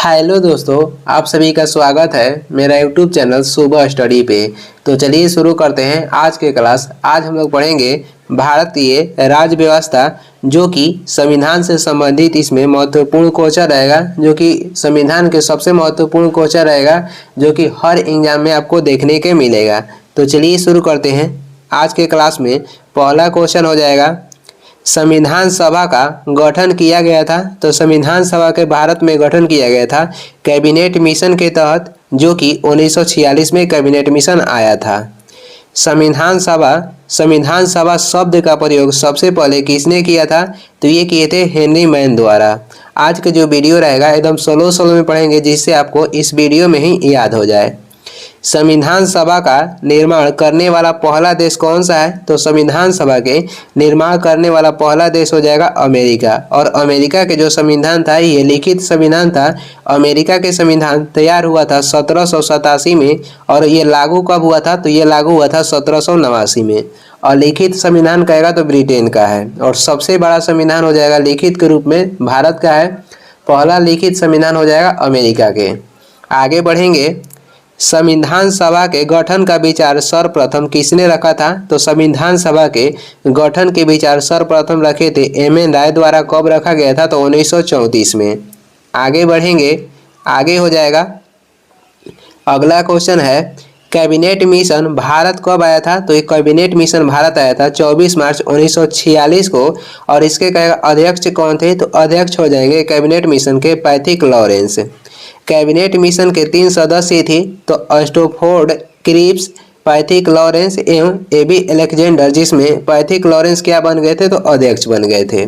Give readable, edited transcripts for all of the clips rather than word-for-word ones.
Hello दोस्तों, आप सभी का स्वागत है मेरा यूट्यूब चैनल सुबह स्टडी पे। तो चलिए शुरू करते हैं आज के क्लास। आज हम लोग पढ़ेंगे भारतीय राज्य व्यवस्था, जो कि संविधान से संबंधित इसमें महत्वपूर्ण क्वेश्चन रहेगा, जो कि संविधान के सबसे महत्वपूर्ण क्वेश्चन रहेगा, जो कि हर एग्जाम में आपको देखने के मिलेगा। तो चलिए शुरू करते हैं। आज के क्लास में पहला क्वेश्चन हो जाएगा, संविधान सभा का गठन किया गया था। तो संविधान सभा के भारत में गठन किया गया था कैबिनेट मिशन के तहत, जो कि 1946 में कैबिनेट मिशन आया था। संविधान सभा शब्द का प्रयोग सबसे पहले किसने किया था? तो ये किए थे हेनरी मैन द्वारा। आज का जो वीडियो रहेगा एकदम स्लो स्लो में पढ़ेंगे, जिससे आपको इस वीडियो में ही याद हो जाए। संविधान सभा का निर्माण करने वाला पहला देश कौन सा है? तो संविधान सभा के निर्माण करने वाला पहला देश हो जाएगा अमेरिका। और अमेरिका के जो संविधान था, ये लिखित संविधान था। अमेरिका के संविधान तैयार हुआ था 1787 में, और ये लागू कब हुआ था? तो ये लागू हुआ था 1789 में। और लिखित संविधान कहेगा तो ब्रिटेन का है। और सबसे बड़ा संविधान हो जाएगा लिखित के रूप में भारत का है। पहला लिखित संविधान हो जाएगा अमेरिका के। आगे बढ़ेंगे। संविधान सभा के गठन का विचार सर्वप्रथम किसने रखा था? तो संविधान सभा के गठन के विचार सर्वप्रथम रखे थे एम.एन. राय द्वारा। कब रखा गया था? तो 1934 में। आगे बढ़ेंगे। आगे हो जाएगा, अगला क्वेश्चन है, कैबिनेट मिशन भारत कब आया था? तो एक कैबिनेट मिशन भारत आया था 24 मार्च 1946 को। और इसके अध्यक्ष कौन थे? तो अध्यक्ष हो जाएंगे कैबिनेट मिशन के पैथिक लॉरेंस। कैबिनेट मिशन के 3 सदस्य थे, तो स्टोफोर्ड क्रिप्स, पैथिक लॉरेंस एवं एबी अलेक्जेंडर, जिसमें पैथिक लॉरेंस क्या बन गए थे? तो अध्यक्ष बन गए थे।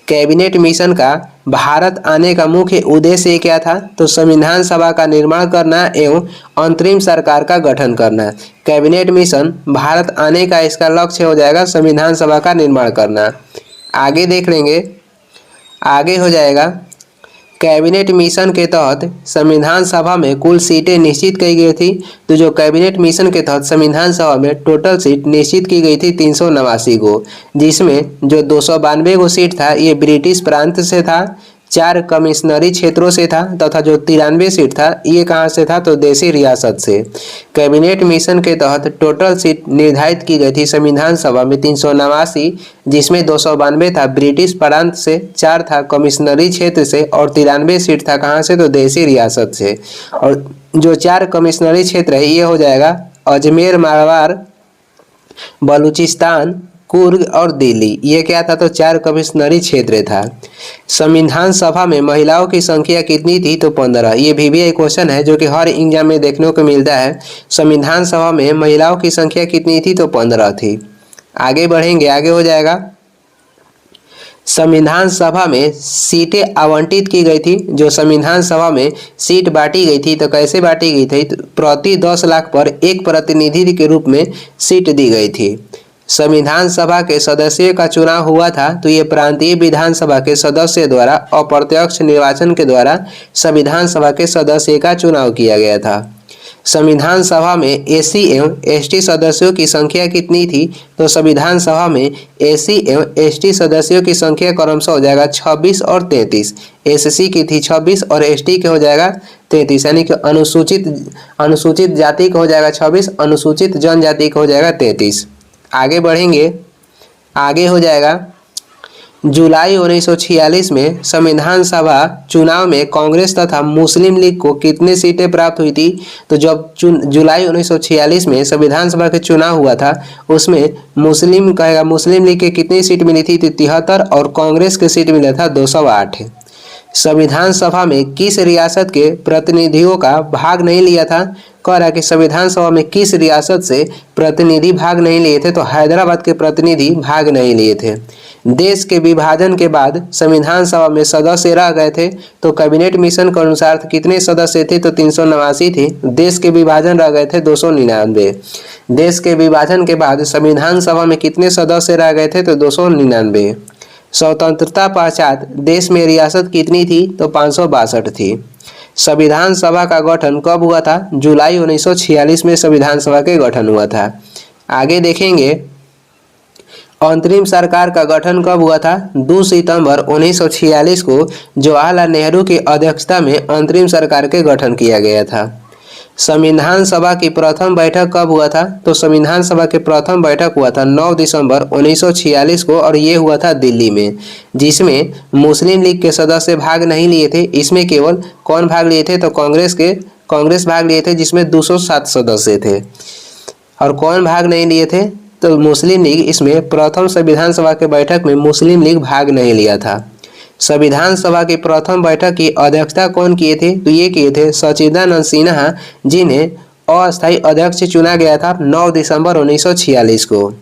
कैबिनेट मिशन का भारत आने का मुख्य उद्देश्य क्या था? तो संविधान सभा का निर्माण करना एवं अंतरिम सरकार का गठन करना। कैबिनेट मिशन भारत आने का इसका लक्ष्य हो जाएगा संविधान सभा का निर्माण करना। आगे देख लेंगे। आगे हो जाएगा, कैबिनेट मिशन के तहत संविधान सभा में कुल सीटें निश्चित की गई थी। तो जो कैबिनेट मिशन के तहत संविधान सभा में टोटल सीट निश्चित की गई थी 389 को, जिसमें जो 292 को सीट था ये ब्रिटिश प्रांत से था, 4 कमिश्नरी क्षेत्रों से था, तथा जो 93 सीट था ये कहाँ से था? तो देशी रियासत से। कैबिनेट मिशन के तहत टोटल सीट निर्धारित की गई थी संविधान सभा में 389, जिसमें 292 था ब्रिटिश प्रांत से, 4 था कमिश्नरी क्षेत्र से, और 93 सीट था कहाँ से? तो देशी रियासत से। और जो 4 कमिश्नरी क्षेत्र है ये हो जाएगा अजमेर, मारवाड़, बलूचिस्तान, कुर्ग और दिल्ली। ये क्या था? तो 4 कमिश्नरी क्षेत्र था। संविधान सभा में महिलाओं की संख्या कितनी थी? तो 15। ये VVI क्वेश्चन है, जो कि हर एग्जाम में देखने को मिलता है। संविधान सभा में महिलाओं की संख्या कितनी थी? तो 15 थी। आगे बढ़ेंगे। आगे हो जाएगा, संविधान सभा में सीटें आवंटित की गई थी। जो संविधान सभा में सीट बांटी गई थी, तो कैसे बांटी गई थी? तो प्रति 10 लाख पर एक प्रतिनिधि के रूप में सीट दी गई थी। संविधान सभा के सदस्यों का चुनाव हुआ था, तो ये प्रांतीय विधानसभा के सदस्य द्वारा अप्रत्यक्ष निर्वाचन के द्वारा संविधान सभा के सदस्य का चुनाव किया गया था। संविधान सभा में SC एवं ST सदस्यों की संख्या कितनी थी? तो संविधान सभा में SC एवं ST सदस्यों की संख्या क्रमशः हो जाएगा 26 और 33। SC की थी 26 और ST के हो जाएगा 33, यानी कि अनुसूचित जाति का हो जाएगा 26, अनुसूचित जनजाति का हो जाएगा 33। आगे बढ़ेंगे। आगे हो जाएगा, जुलाई 1946 में संविधान सभा चुनाव में कांग्रेस तथा मुस्लिम लीग को कितनी सीटें प्राप्त हुई थी? तो जब जुलाई 1946 में संविधान सभा के चुनाव हुआ था, उसमें मुस्लिम लीग के कितनी सीट मिली थी? तो 73, और कांग्रेस के सीट मिला था 208। संविधान सभा में किस रियासत के प्रतिनिधियों का भाग नहीं लिया था? कह रहा है कि संविधान सभा में किस रियासत से प्रतिनिधि भाग नहीं लिए थे? तो हैदराबाद के प्रतिनिधि भाग नहीं लिए थे। देश के विभाजन के बाद संविधान सभा में सदस्य रह गए थे। तो कैबिनेट मिशन के अनुसार कितने सदस्य थे? तो 389 थे। देश के विभाजन रह गए थे 299। देश के विभाजन के बाद संविधान सभा में कितने सदस्य रह गए थे? तो 299। स्वतंत्रता पश्चात देश में रियासत कितनी थी? तो 562 थी। संविधान सभा का गठन कब हुआ था? जुलाई 1946 में संविधान सभा के गठन हुआ था। आगे देखेंगे, अंतरिम सरकार का गठन कब हुआ था? 2 सितंबर 1946 को जवाहरलाल नेहरू की अध्यक्षता में अंतरिम सरकार के गठन किया गया था। संविधान सभा की प्रथम बैठक कब हुआ था? तो संविधान सभा की प्रथम बैठक हुआ था 9 दिसंबर 1946 को, और ये हुआ था दिल्ली में, जिसमें मुस्लिम लीग के सदस्य भाग नहीं लिए थे। इसमें केवल कौन भाग लिए थे? तो कांग्रेस भाग लिए थे, जिसमें 207 सदस्य थे। और कौन भाग नहीं लिए थे? तो मुस्लिम लीग। इसमें प्रथम संविधान सभा के बैठक में मुस्लिम लीग भाग नहीं लिया था। संविधान सभा की प्रथम बैठक की अध्यक्षता कौन किए थे? तो ये किए थे सच्चिदानंद सिन्हा, जिन्हें अस्थायी अध्यक्ष चुना गया था 9 दिसंबर 1946 को।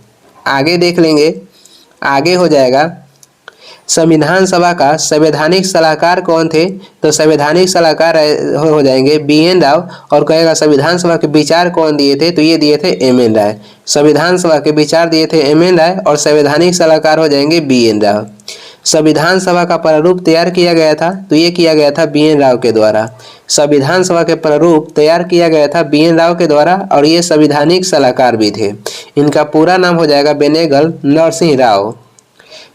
आगे देख लेंगे, आगे हो जाएगा संविधान सभा का संवैधानिक सलाहकार कौन थे? तो संवैधानिक सलाहकार हो जाएंगे BN राव। और कहेगा संविधान सभा के विचार कौन दिए थे? तो ये दिए थे MN राय। संविधान सभा के विचार दिए थे MN राय और संवैधानिक सलाहकार हो जाएंगे BN राव। संविधान सभा का प्रारूप तैयार किया गया था, तो ये किया गया था BN राव के द्वारा। संविधान सभा के प्रारूप तैयार किया गया था BN राव के द्वारा, और ये संवैधानिक सलाहकार भी थे। इनका पूरा नाम हो जाएगा बेनेगल नरसिंह राव।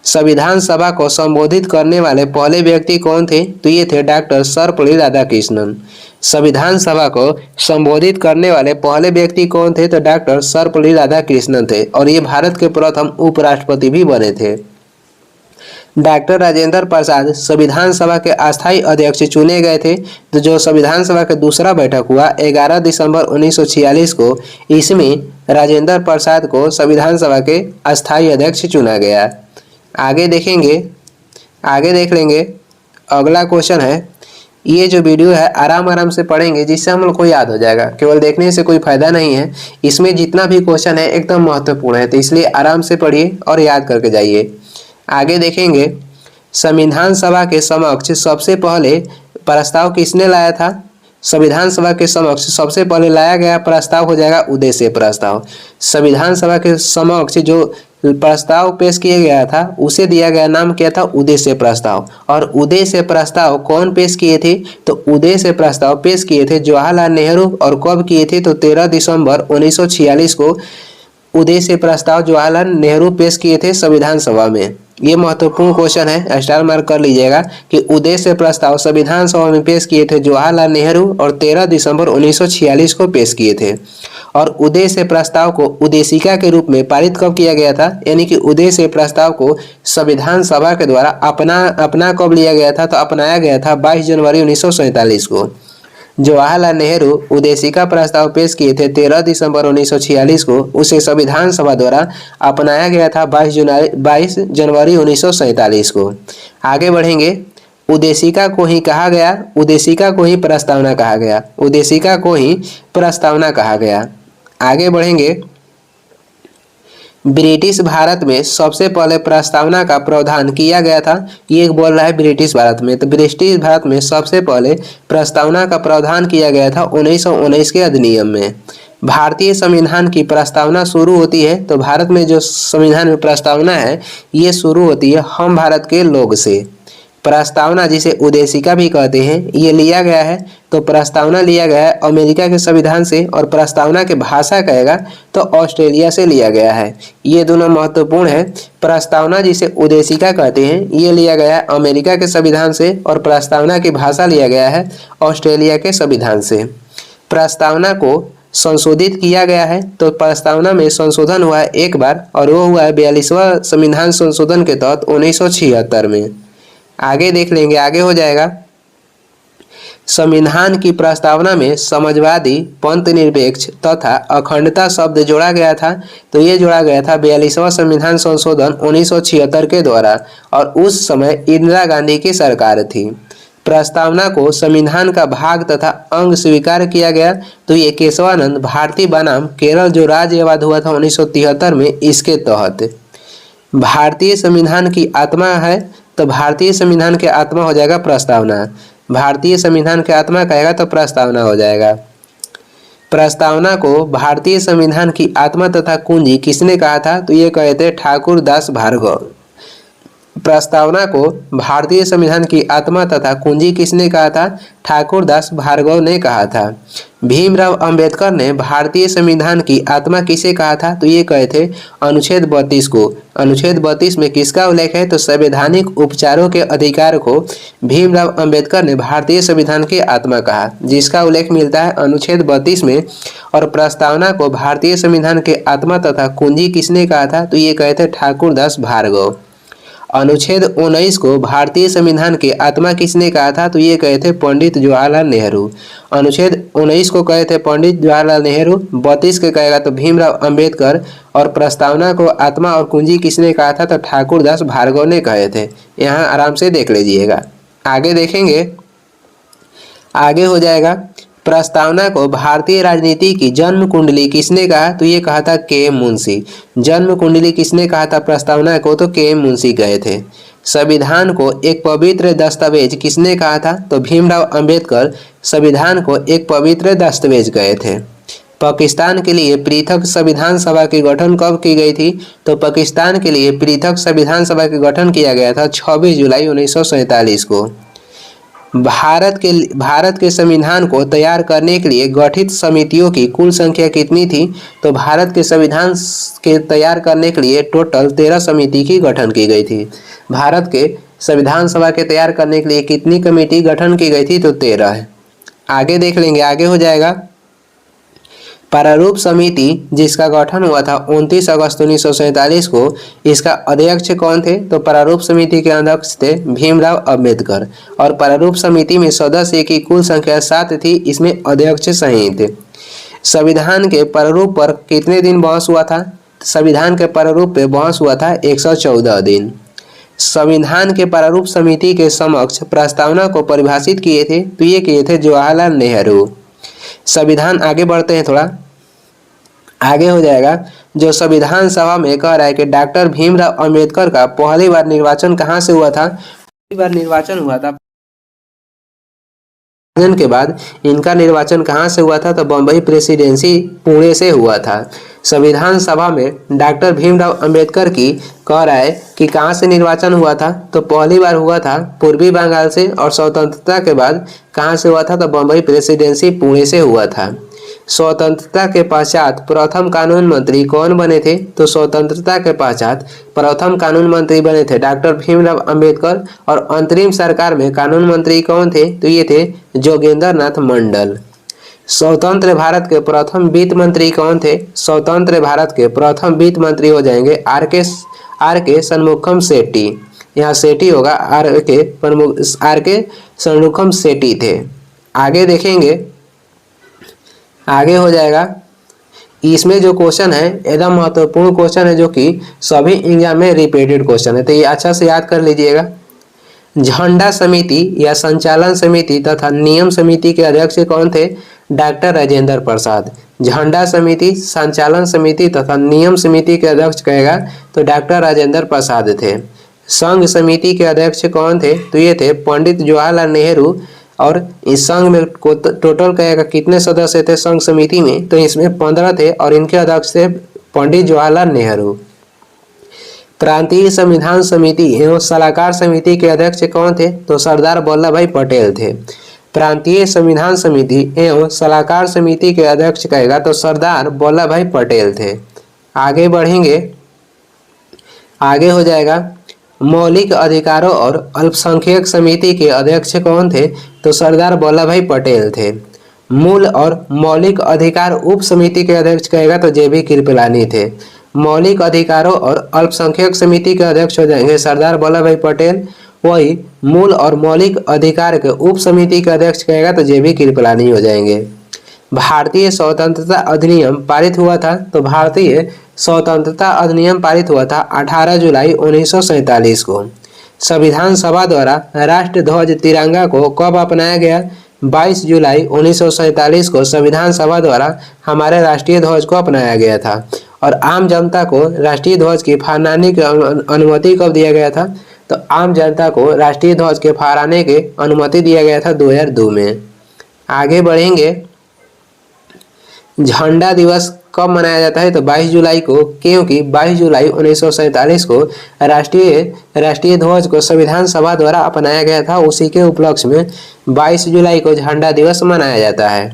संविधान सभा को संबोधित करने वाले पहले व्यक्ति कौन थे? तो ये थे डॉक्टर सर्वपल्ली राधाकृष्णन। संविधान सभा को संबोधित करने वाले पहले व्यक्ति कौन थे? तो डॉक्टर सर्वपल्ली राधाकृष्णन थे, और ये भारत के प्रथम उपराष्ट्रपति भी बने थे। डॉक्टर राजेंद्र प्रसाद संविधान सभा के अस्थायी अध्यक्ष चुने गए थे। तो जो संविधान सभा का दूसरा बैठक हुआ 11 दिसंबर 1946 को, इसमें राजेंद्र प्रसाद को संविधान सभा के अस्थायी अध्यक्ष चुना गया। आगे देखेंगे, आगे देख लेंगे। अगला क्वेश्चन है, ये जो वीडियो है आराम से पढ़ेंगे, जिससे हम लोग को याद हो जाएगा। केवल देखने से कोई फायदा नहीं है, इसमें जितना भी क्वेश्चन है एकदम महत्वपूर्ण है, तो इसलिए आराम से पढ़िए और याद करके जाइए। आगे देखेंगे, संविधान सभा के समक्ष सबसे पहले प्रस्ताव किसने लाया था? संविधान सभा के समक्ष सबसे पहले लाया गया प्रस्ताव हो जाएगा उद्देश्य प्रस्ताव। संविधान सभा के समक्ष जो प्रस्ताव पेश किया गया था उसे दिया गया नाम क्या था? उद्देश्य प्रस्ताव। और उद्देश्य प्रस्ताव कौन पेश किए थे? तो उद्देश्य प्रस्ताव पेश किए थे जवाहरलाल नेहरू। और कब किए थे? तो 13 दिसंबर 1946 को उद्देश्य प्रस्ताव जवाहरलाल नेहरू पेश किए थे संविधान सभा में। ये महत्वपूर्ण क्वेश्चन है, स्टार मार्क कर लीजिएगा कि उद्देश्य प्रस्ताव संविधान सभा में पेश किए थे जवाहरलाल नेहरू और 13 दिसंबर 1946 को पेश किए थे। और उद्देश्य प्रस्ताव को उद्देशिका के रूप में पारित कब किया गया था? यानी कि उद्देश्य प्रस्ताव को संविधान सभा के द्वारा अपना कब लिया गया था? तो अपनाया गया था 22 जनवरी 1947 को। जवाहरलाल नेहरू उद्देशिका प्रस्ताव पेश किए थे 13 दिसंबर 1946 को, उसे संविधान सभा द्वारा अपनाया गया था 22 जनवरी 1947 को। आगे बढ़ेंगे, उद्देशिका को ही कहा गया, उद्देशिका को ही प्रस्तावना कहा गया, उद्देशिका को ही प्रस्तावना कहा गया। आगे बढ़ेंगे, ब्रिटिश भारत में सबसे पहले प्रस्तावना का प्रावधान किया गया था। ये बोल रहा है ब्रिटिश भारत में, तो ब्रिटिश भारत में सबसे पहले प्रस्तावना का प्रावधान किया गया था 1919 के अधिनियम में। भारतीय संविधान की प्रस्तावना शुरू होती है, तो भारत में जो संविधान में प्रस्तावना है ये शुरू होती है हम भारत के लोग से। प्रस्तावना जिसे उद्देशिका भी कहते हैं, ये लिया गया है, तो प्रस्तावना लिया गया है अमेरिका के संविधान से। और प्रस्तावना के भाषा कहेगा तो ऑस्ट्रेलिया से लिया गया है। ये दोनों महत्वपूर्ण है। प्रस्तावना जिसे उद्देशिका कहते हैं ये लिया गया है अमेरिका के संविधान से, और प्रस्तावना की भाषा लिया गया है ऑस्ट्रेलिया के संविधान से। प्रस्तावना को संशोधित किया गया है, तो प्रस्तावना में संशोधन हुआ है एक बार, और वो हुआ है 42वां संविधान संशोधन के तहत 1976 में। आगे देख लेंगे, आगे हो जाएगा, संविधान की प्रस्तावना में समाजवादी, पंथ निरपेक्ष तथा अखंडता शब्द जोड़ा गया था। तो ये जोड़ा गया था 42वां संविधान संशोधन 1976 के द्वारा, और उस समय इंदिरा गांधी की सरकार थी। प्रस्तावना को संविधान का भाग तथा अंग स्वीकार किया गया। तो ये केशवानंद भारतीय बनाम केरल जो राज्यवाद हुआ था 1973 में, इसके तहत। भारतीय संविधान की आत्मा है, तो भारतीय संविधान के आत्मा हो जाएगा प्रस्तावना। भारतीय संविधान के आत्मा कहेगा तो प्रस्तावना हो जाएगा। प्रस्तावना को भारतीय संविधान की आत्मा तथा कुंजी किसने कहा था? तो ये कहे थे ठाकुर दास भार्गव। प्रस्तावना को भारतीय संविधान की आत्मा तथा कुंजी किसने कहा था? ठाकुर दास भार्गव ने कहा था। भीमराव अंबेडकर ने भारतीय संविधान की आत्मा किसे कहा था? तो ये कहे थे अनुच्छेद 32 को। अनुच्छेद 32 में किसका उल्लेख है? तो संवैधानिक उपचारों के अधिकार को भीमराव अंबेडकर ने भारतीय संविधान की आत्मा कहा, जिसका उल्लेख मिलता है अनुच्छेद 32 में। और प्रस्तावना को भारतीय संविधान के आत्मा तथा कुंजी किसने कहा था? तो ये कहे थे ठाकुर दास भार्गव। अनुच्छेद 19 को भारतीय संविधान की आत्मा किसने कहा था? तो ये कहे थे पंडित जवाहरलाल नेहरू। अनुच्छेद 19 को कहे थे पंडित जवाहरलाल नेहरू। 32 के कहेगा तो भीमराव अंबेडकर। और प्रस्तावना को आत्मा और कुंजी किसने कहा था? तो ठाकुर दास भार्गव ने कहे थे। यहाँ आराम से देख लीजिएगा। आगे देखेंगे, आगे हो जाएगा प्रस्तावना को भारतीय राजनीति की जन्म कुंडली किसने कहा? तो ये कहा था के एम मुंशी। जन्म कुंडली किसने कहा था प्रस्तावना को? तो के एम मुंशी गए थे। संविधान को एक पवित्र दस्तावेज किसने कहा था? तो भीमराव अंबेडकर संविधान को एक पवित्र दस्तावेज गए थे। पाकिस्तान के लिए पृथक संविधान सभा की गठन कब की गई थी? तो पाकिस्तान के लिए पृथक संविधान सभा का गठन किया गया था 26 जुलाई 1947 को। भारत के संविधान को तैयार करने के लिए गठित समितियों की कुल संख्या कितनी थी? तो भारत के संविधान के तैयार करने के लिए टोटल 13 समिति की गठन की गई थी। भारत के संविधान सभा के तैयार करने के लिए कितनी कमेटी गठन की गई थी? तो 13 है। आगे देख लेंगे, आगे हो जाएगा प्रारूप समिति जिसका गठन हुआ था 29 अगस्त 1947 को। इसका अध्यक्ष कौन थे? तो प्रारूप समिति के अध्यक्ष थे भीमराव अंबेडकर। और प्रारूप समिति में सदस्य की कुल संख्या 7 थी, इसमें अध्यक्ष सहित। संविधान के प्रारूप पर कितने दिन बहस हुआ था? संविधान के प्रारूप पे बहस हुआ था 114 दिन। संविधान के प्रारूप समिति के समक्ष प्रस्तावना को परिभाषित किए थे, तो ये किए थे जवाहरलाल नेहरू। संविधान, आगे बढ़ते हैं थोड़ा, आगे हो जाएगा जो संविधान सभा में कह रहा है कि डॉक्टर भीमराव अंबेडकर का पहली बार निर्वाचन कहाँ से हुआ था? पहली बार निर्वाचन हुआ था के बाद इनका निर्वाचन कहाँ से हुआ था? तो बम्बई प्रेसिडेंसी पुणे से हुआ था। संविधान सभा में डॉक्टर भीमराव अंबेडकर की कह रहा है कि कहाँ से निर्वाचन हुआ था? तो पहली बार हुआ था पूर्वी बंगाल से। और स्वतंत्रता के बाद कहाँ से हुआ था? तो बम्बई प्रेसिडेंसी पुणे से हुआ था। स्वतंत्रता के पश्चात प्रथम कानून मंत्री कौन बने थे? तो स्वतंत्रता के पश्चात प्रथम कानून मंत्री बने थे डॉक्टर भीमराव अंबेडकर। और अंतरिम सरकार में कानून मंत्री कौन थे? तो ये थे जोगेंद्र नाथ मंडल। स्वतंत्र भारत के प्रथम वित्त मंत्री कौन थे? स्वतंत्र भारत के प्रथम वित्त मंत्री हो जाएंगे आर के षणमुखम शेट्टी। यहाँ शेट्टी होगा, आर के षणमुखम शेट्टी थे। आगे देखेंगे, आगे हो जाएगा इसमें जो क्वेश्चन है एकदम महत्वपूर्ण क्वेश्चन है, जो कि सभी एग्जाम में रिपीटेड क्वेश्चन है, तो ये अच्छा से याद कर लीजिएगा। झंडा समिति या संचालन समिति तथा नियम समिति के अध्यक्ष कौन थे? डॉक्टर राजेंद्र प्रसाद। झंडा समिति, संचालन समिति तथा नियम समिति के अध्यक्ष कहेगा तो डॉक्टर राजेंद्र प्रसाद थे। संघ समिति के अध्यक्ष कौन थे? तो ये थे पंडित जवाहरलाल नेहरू। और इस संघ में टोटल कहेगा कितने सदस्य थे संघ समिति में? तो इसमें 15 थे और इनके अध्यक्ष थे पंडित जवाहरलाल नेहरू। प्रांतीय संविधान समिति एवं सलाहकार समिति के अध्यक्ष कौन थे? तो सरदार वल्लभ भाई पटेल थे। प्रांतीय संविधान समिति एवं सलाहकार समिति के अध्यक्ष कहेगा तो सरदार वल्लभ भाई पटेल थे। आगे बढ़ेंगे, आगे हो जाएगा मौलिक अधिकारों और अल्पसंख्यक समिति के अध्यक्ष कौन थे? तो सरदार वल्लभ भाई पटेल थे। मूल और मौलिक अधिकार उप समिति के अध्यक्ष कहेगा तो जे बी कृपलानी थे। मौलिक अधिकारों और अल्पसंख्यक समिति के अध्यक्ष हो जाएंगे सरदार वल्लभ भाई पटेल। वही मूल और मौलिक अधिकार के उप समिति के अध्यक्ष कहेगा तो जे बी कृपलानी हो जाएंगे। भारतीय स्वतंत्रता अधिनियम पारित हुआ था? तो भारतीय स्वतंत्रता अधिनियम पारित हुआ था 18 जुलाई 1947 को। संविधान सभा द्वारा राष्ट्र ध्वज तिरंगा को कब अपनाया गया? 22 जुलाई 1947 को संविधान सभा द्वारा हमारे राष्ट्रीय ध्वज को अपनाया गया था। और आम जनता को राष्ट्रीय ध्वज की फहराने की अनुमति कब दिया गया था? तो आम जनता को राष्ट्रीय ध्वज के फहराने की अनुमति दिया गया था 2002 में। आगे बढ़ेंगे, झंडा दिवस कब मनाया जाता है? तो 22 जुलाई को, क्योंकि 22 जुलाई 1947 को राष्ट्रीय ध्वज को संविधान सभा द्वारा अपनाया गया था। उसी के उपलक्ष्य में 22 जुलाई को झंडा दिवस मनाया जाता है।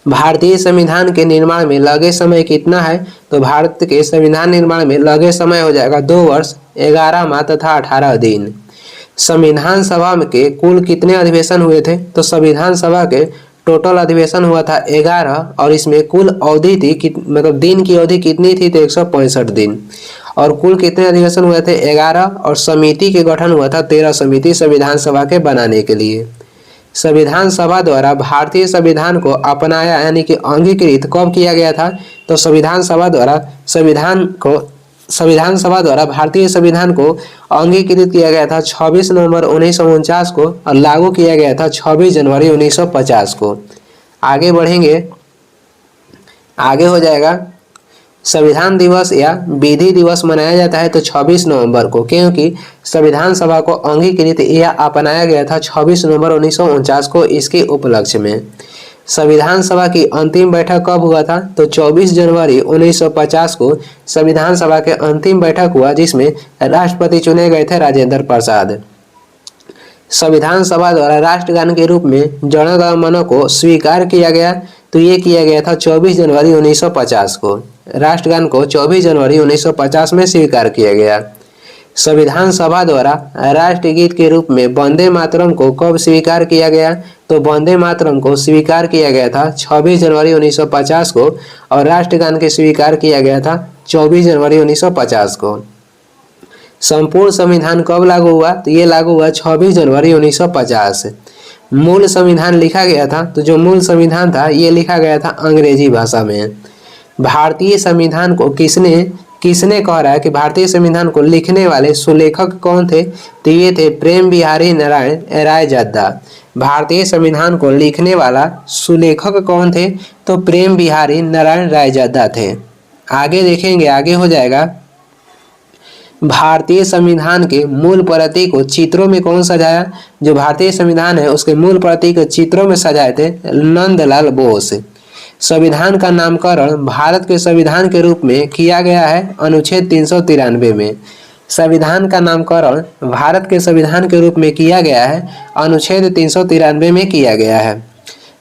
भारतीय संविधान के निर्माण में लगे समय कितना है? तो भारत के संविधान निर्माण में लगे समय हो जाएगा 2 वर्ष 11 माह तथा 18 दिन। संविधान सभा के कुल कितने अधिवेशन हुए थे? तो संविधान सभा के टोटल अधिवेशन हुआ था 11, और इसमें कुल अवधि थी मतलब दिन की अवधि कितनी थी? तो 165 दिन। और कुल कितने अधिवेशन हुए थे? 11, और समिति के गठन हुआ था 13 समिति संविधान सभा के बनाने के लिए। संविधान सभा द्वारा भारतीय संविधान को अपनाया यानी कि अंगीकृत कब किया गया था? तो संविधान सभा द्वारा भारतीय संविधान को अंगीकृत किया गया था 26 नवंबर 1949 को, और लागू किया गया था 26 जनवरी 1950 को। आगे बढ़ेंगे, आगे हो जाएगा संविधान दिवस या विधि दिवस मनाया जाता है तो 26 नवंबर को, क्योंकि संविधान सभा को अंगीकृत या अपनाया गया था 26 नवंबर 1949 को इसके उपलक्ष्य में। संविधान सभा की अंतिम बैठक कब हुआ था? तो 24 जनवरी 1950 को संविधान सभा के अंतिम बैठक हुआ, जिसमें राष्ट्रपति चुने गए थे राजेंद्र प्रसाद। संविधान सभा द्वारा राष्ट्रगान के रूप में जन गण मन को स्वीकार किया गया, तो ये किया गया था 24 जनवरी 1950 को। राष्ट्रगान को 24 जनवरी 1950 में स्वीकार किया गया। संविधान सभा द्वारा राष्ट्रगीत के रूप में वंदे मातरम को कब स्वीकार किया गया? तो वंदे मातरम को स्वीकार किया गया था 26 जनवरी 1950 को, और राष्ट्रगान के स्वीकार किया गया था 24 जनवरी 1950 को। संपूर्ण संविधान कब लागू हुआ? तो ये लागू हुआ 26 जनवरी 1950। मूल संविधान लिखा गया था, तो जो मूल संविधान था ये लिखा गया था अंग्रेजी भाषा में। भारतीय संविधान को किसने कह रहा है कि भारतीय संविधान को लिखने वाले सुलेखक कौन थे? तो ये थे प्रेम बिहारी नारायण रायजादा। भारतीय संविधान को लिखने वाला सुलेखक कौन थे? तो प्रेम बिहारी नारायण रायजादा थे। आगे देखेंगे, आगे हो जाएगा भारतीय संविधान के मूल प्रति को चित्रों में कौन सजाया? जो भारतीय संविधान है उसके मूल प्रति को चित्रों में सजाए थे नंदलाल बोस। संविधान का नामकरण भारत के संविधान के रूप में किया गया है अनुच्छेद 393 में। संविधान का नामकरण भारत के संविधान के रूप में किया गया है अनुच्छेद 393 में किया गया है।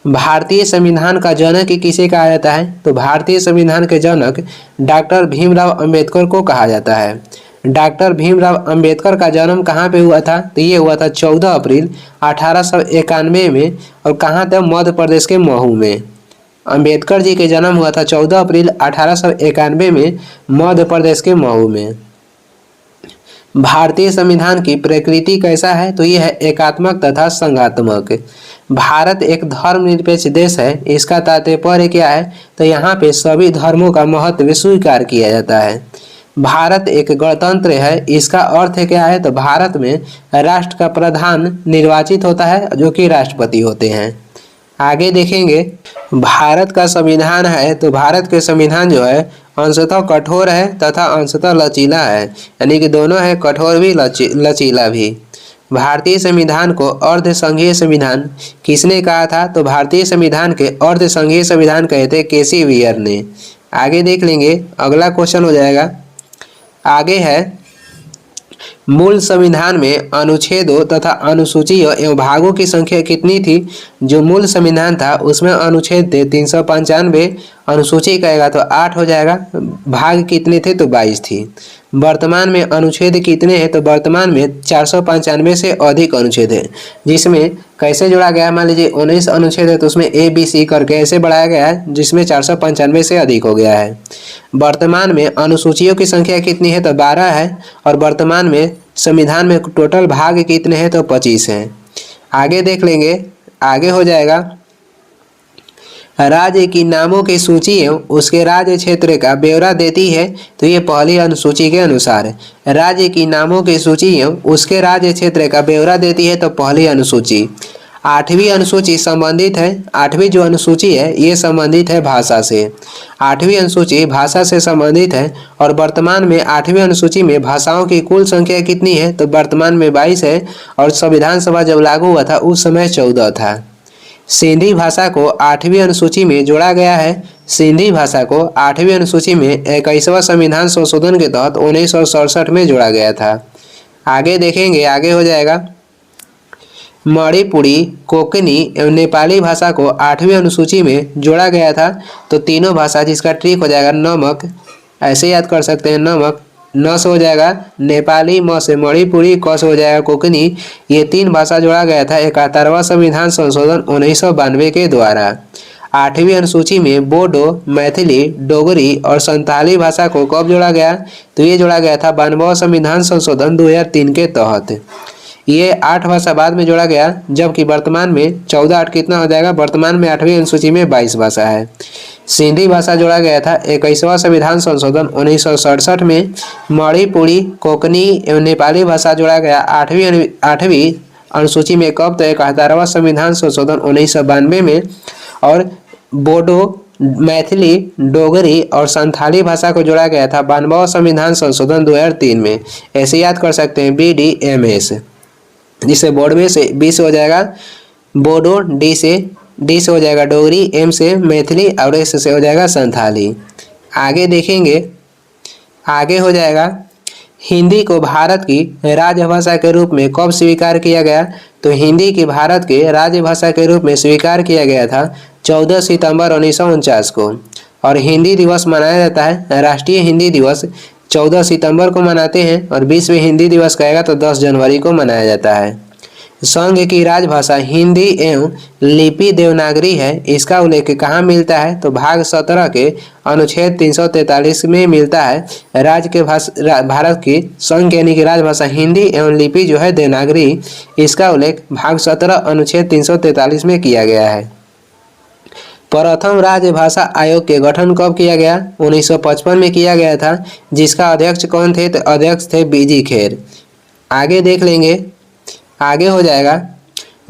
भारतीय संविधान का जनक किसे कहा जाता है? तो भारतीय संविधान के जनक डॉक्टर भीमराव अंबेडकर को कहा जाता है। डॉक्टर भीमराव अंबेडकर का जन्म कहाँ पे हुआ था? तो ये हुआ था 14 अप्रैल 1891 में, और कहाँ था? मध्य प्रदेश के महू में। अंबेडकर जी के जन्म हुआ था 14 अप्रैल 1891 में मध्य प्रदेश के महू में। भारतीय संविधान की प्रकृति कैसा है? तो यह है एकात्मक तथा संघात्मक। भारत एक धर्मनिरपेक्ष देश है। इसका तात्पर्य क्या है? तो यहाँ पे सभी धर्मों का महत्व स्वीकार किया जाता है। भारत एक गणतंत्र है। इसका अर्थ क्या है? तो भारत में राष्ट्र का प्रधान निर्वाचित होता है, जो कि राष्ट्रपति होते हैं। आगे देखेंगे, भारत का संविधान है तो भारत के संविधान जो है अंशतः कठोर है तथा अंशतः लचीला है, यानी कि दोनों है, कठोर भी लचीला भी। भारतीय संविधान को अर्ध संघीय संविधान किसने कहा था? तो भारतीय संविधान के अर्ध संघीय संविधान कहते केसी वियर ने। आगे देख लेंगे, अगला क्वेश्चन हो जाएगा। आगे है, मूल संविधान में अनुच्छेदों तथा अनुसूचियों एवं भागों की संख्या कितनी थी? जो मूल संविधान था उसमें अनुच्छेद थे 395, अनुसूची कहेगा तो 8 हो जाएगा। भाग कितने थे? तो 22 थी। वर्तमान में अनुच्छेद कितने हैं? तो वर्तमान में 495 से अधिक अनुच्छेद है, जिसमें कैसे जोड़ा गया? मान लीजिए 19 अनुच्छेद है तो उसमें ABC करके ऐसे बढ़ाया गया है, जिसमें 495 से अधिक हो गया है। वर्तमान में अनुसूचियों की संख्या कितनी है? तो 12 है। और वर्तमान में संविधान में टोटल भाग कितने हैं? तो 25 हैं। आगे देख लेंगे, आगे हो जाएगा, राज्य की नामों की सूची एवं उसके राज्य क्षेत्र का ब्यौरा देती है। तो ये पहली अनुसूची के अनुसार है। राज्य की नामों की सूची एवं उसके राज्य क्षेत्र का ब्यौरा देती है, तो पहली अनुसूची। 8वीं अनुसूची संबंधित है। 8वीं जो अनुसूची है ये संबंधित है भाषा से। 8वीं अनुसूची भाषा से संबंधित है। और वर्तमान में 8वीं अनुसूची में भाषाओं की कुल संख्या कितनी है? तो वर्तमान में 22 है। और संविधान सभा जब लागू हुआ था उस समय 14 था। सिंधी भाषा को 8वीं अनुसूची में जोड़ा गया है। सिंधी भाषा को 8वीं अनुसूची में 21वां संविधान संशोधन के तहत 1967 में जोड़ा गया था। आगे देखेंगे, आगे हो जाएगा मणिपुरी, कोंकणी एवं नेपाली भाषा को 8वीं अनुसूची में जोड़ा गया था। तो तीनों भाषा, जिसका ट्रिक हो जाएगा नमक, ऐसे याद कर सकते हैं, नमक, न से हो जाएगा नेपाली, म से मणिपुरी, क से हो जाएगा कोंकणी। ये 3 भाषा जोड़ा गया था 71वां संविधान संशोधन 1992 के द्वारा। 8वीं अनुसूची में बोडो, मैथिली, डोगरी और संताली भाषा को कब जोड़ा गया? तो ये जोड़ा गया था 92वां संविधान संशोधन 2003 के तहत। ये 8 भाषा बाद में जोड़ा गया, जबकि वर्तमान में 14-8 कितना हो जाएगा? वर्तमान में 8वीं अनुसूची में 22 भाषा है। सिंधी भाषा जोड़ा गया था 21वां संविधान संशोधन 1967 में। मणिपुरी, कोंकणी एवं नेपाली भाषा जोड़ा गया 8वीं अनुसूची में कब? तो 71वां संविधान संशोधन 1992 में। और बोडो, मैथिली, डोगरी और संथाली भाषा को जोड़ा गया था 92वां संविधान संशोधन 2003 में। ऐसे याद कर सकते हैं BDMS, जिसे बोर्ड में से बी से हो जाएगा बोडो, डी से हो जाएगा डोगरी, एम से मैथिली और एस से हो जाएगा संथाली। आगे देखेंगे, आगे हो जाएगा हिंदी को भारत की राजभाषा के रूप में कब स्वीकार किया गया? तो हिंदी की भारत के राजभाषा के रूप में स्वीकार किया गया था 14 सितंबर 1949 को। और हिंदी दिवस मनाया जाता है, राष्ट्रीय हिंदी दिवस 14 सितंबर को मनाते हैं, और विश्व हिंदी दिवस कहेगा तो 10 जनवरी को मनाया जाता है। संघ की राजभाषा हिंदी एवं लिपि देवनागरी है। इसका उल्लेख कहाँ मिलता है? तो भाग 17 के अनुच्छेद 343 में मिलता है। भारत की संघ यानी कि राजभाषा हिंदी एवं लिपि जो है देवनागरी, इसका उल्लेख भाग 17 अनुच्छेद 343 में किया गया है। प्रथम राजभाषा आयोग के गठन कब किया गया? 1955 में किया गया था, जिसका अध्यक्ष कौन थे? तो अध्यक्ष थे बीजी खेर। आगे देख लेंगे, आगे हो जाएगा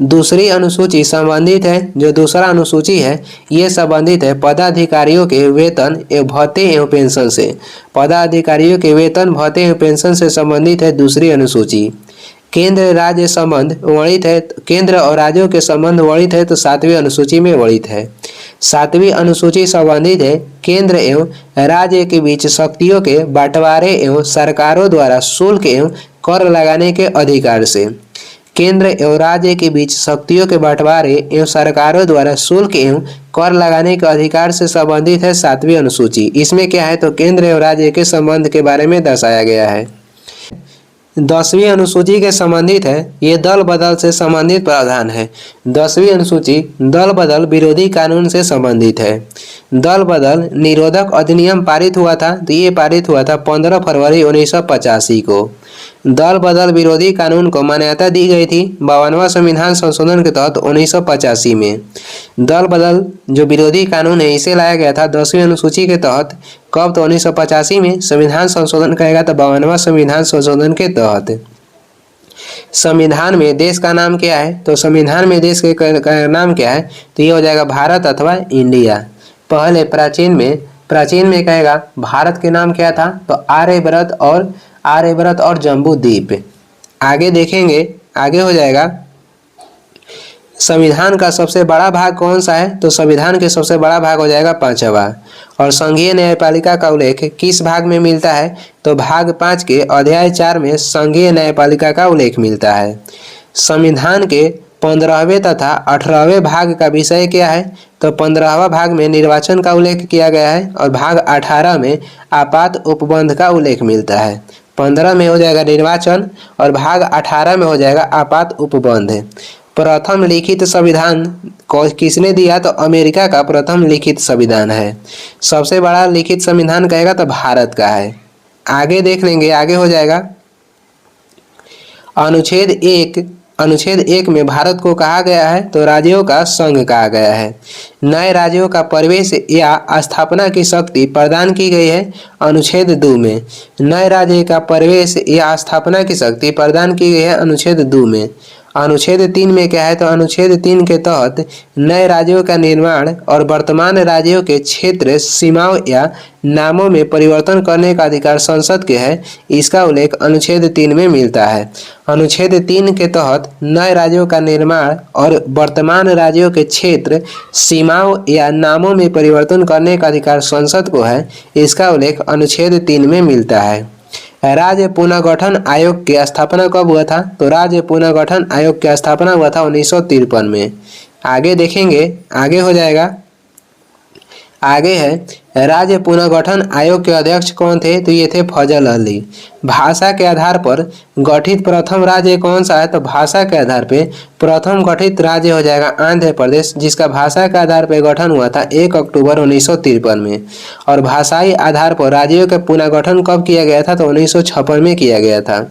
दूसरी अनुसूची संबंधित है, जो दूसरा अनुसूची है ये संबंधित है पदाधिकारियों के वेतन एवं भत्ते एवं पेंशन से। पदाधिकारियों के वेतन, भत्ते एवं पेंशन से संबंधित है दूसरी अनुसूची। केंद्र राज्य संबंध वर्णित है, केंद्र और राज्यों के संबंध वर्णित है तो 7वीं अनुसूची में वर्णित है। 7वीं अनुसूची संबंधित है केंद्र एवं राज्य के बीच शक्तियों के बंटवारे एवं सरकारों द्वारा शुल्क एवं कर लगाने के अधिकार से। केंद्र एवं राज्य के बीच शक्तियों के बंटवारे एवं सरकारों द्वारा शुल्क एवं कर लगाने के अधिकार से संबंधित है 7वीं अनुसूची। इसमें क्या है? तो केंद्र एवं राज्य के संबंध के बारे में दर्शाया गया है। 10वीं अनुसूची के संबंधित है, ये दल बदल से संबंधित प्रावधान है। 10वीं अनुसूची दल बदल विरोधी कानून से संबंधित है। दल बदल निरोधक अधिनियम पारित हुआ था, तो ये पारित हुआ था 15 फरवरी 1985 को। दल बदल विरोधी कानून को मान्यता दी गई थी 52वां संविधान संशोधन के तहत 1985 में। दल बदल जो विरोधी कानून है इसे लाया गया था 10वीं अनुसूची के तहत। कब? तो 1985 में संविधान संशोधन कहेगा तो 52वां संविधान संशोधन के तहत। संविधान में देश का नाम क्या है? तो संविधान में देश का नाम क्या है? तो ये हो जाएगा भारत अथवा इंडिया। पहले प्राचीन में कहेगा भारत के नाम क्या था? तो आर्यव्रत और जम्बू द्वीप। आगे देखेंगे, आगे हो जाएगा संविधान का सबसे बड़ा भाग कौन सा है? तो संविधान के सबसे बड़ा भाग हो जाएगा 5वां। और संघीय न्यायपालिका का उल्लेख किस भाग में मिलता है? तो भाग 5 के अध्याय 4 में संघीय न्यायपालिका का उल्लेख मिलता है। संविधान के 15वें तथा 18वें भाग का विषय क्या है? तो 15वां भाग में निर्वाचन का उल्लेख किया गया है और भाग 18 में आपात उपबंध का उल्लेख मिलता है। 15 में हो जाएगा निर्वाचन और भाग 18 में हो जाएगा आपात उपबंध। प्रथम लिखित संविधान को किसने दिया? तो अमेरिका का प्रथम लिखित संविधान है। सबसे बड़ा लिखित संविधान कहेगा तो भारत का है। आगे देख लेंगे, आगे हो जाएगा अनुच्छेद 1 में भारत को कहा गया है तो राज्यों का संघ कहा गया है। नए राज्यों का प्रवेश या स्थापना की शक्ति प्रदान की गई है अनुच्छेद 2 में। नए राज्य का प्रवेश या स्थापना की शक्ति प्रदान की गई है अनुच्छेद 2 में। अनुच्छेद 3 में क्या है, तो अनुच्छेद 3 के तहत नए राज्यों का निर्माण और वर्तमान राज्यों के क्षेत्र, सीमाओं या नामों में परिवर्तन करने का अधिकार संसद के है। इसका उल्लेख अनुच्छेद 3 में मिलता है। अनुच्छेद 3 के तहत नए राज्यों का निर्माण और वर्तमान राज्यों के क्षेत्र, सीमाओं या नामों में परिवर्तन करने का अधिकार संसद को है। इसका उल्लेख अनुच्छेद 3 में मिलता है। राज्य पुनर्गठन आयोग की स्थापना कब हुआ था, तो राज्य पुनर्गठन आयोग की स्थापना हुआ था 1953 में। आगे देखेंगे, आगे हो जाएगा, आगे है राज्य पुनर्गठन आयोग के अध्यक्ष कौन थे, तो ये थे फजल अली। भाषा के आधार पर गठित प्रथम राज्य कौन सा है, तो भाषा के आधार पे प्रथम गठित राज्य हो जाएगा आंध्र प्रदेश, जिसका भाषा के आधार पर गठन हुआ था 1 अक्टूबर 1953 में। और भाषाई आधार पर राज्यों का पुनर्गठन कब किया गया था, तो 1956 में किया गया था।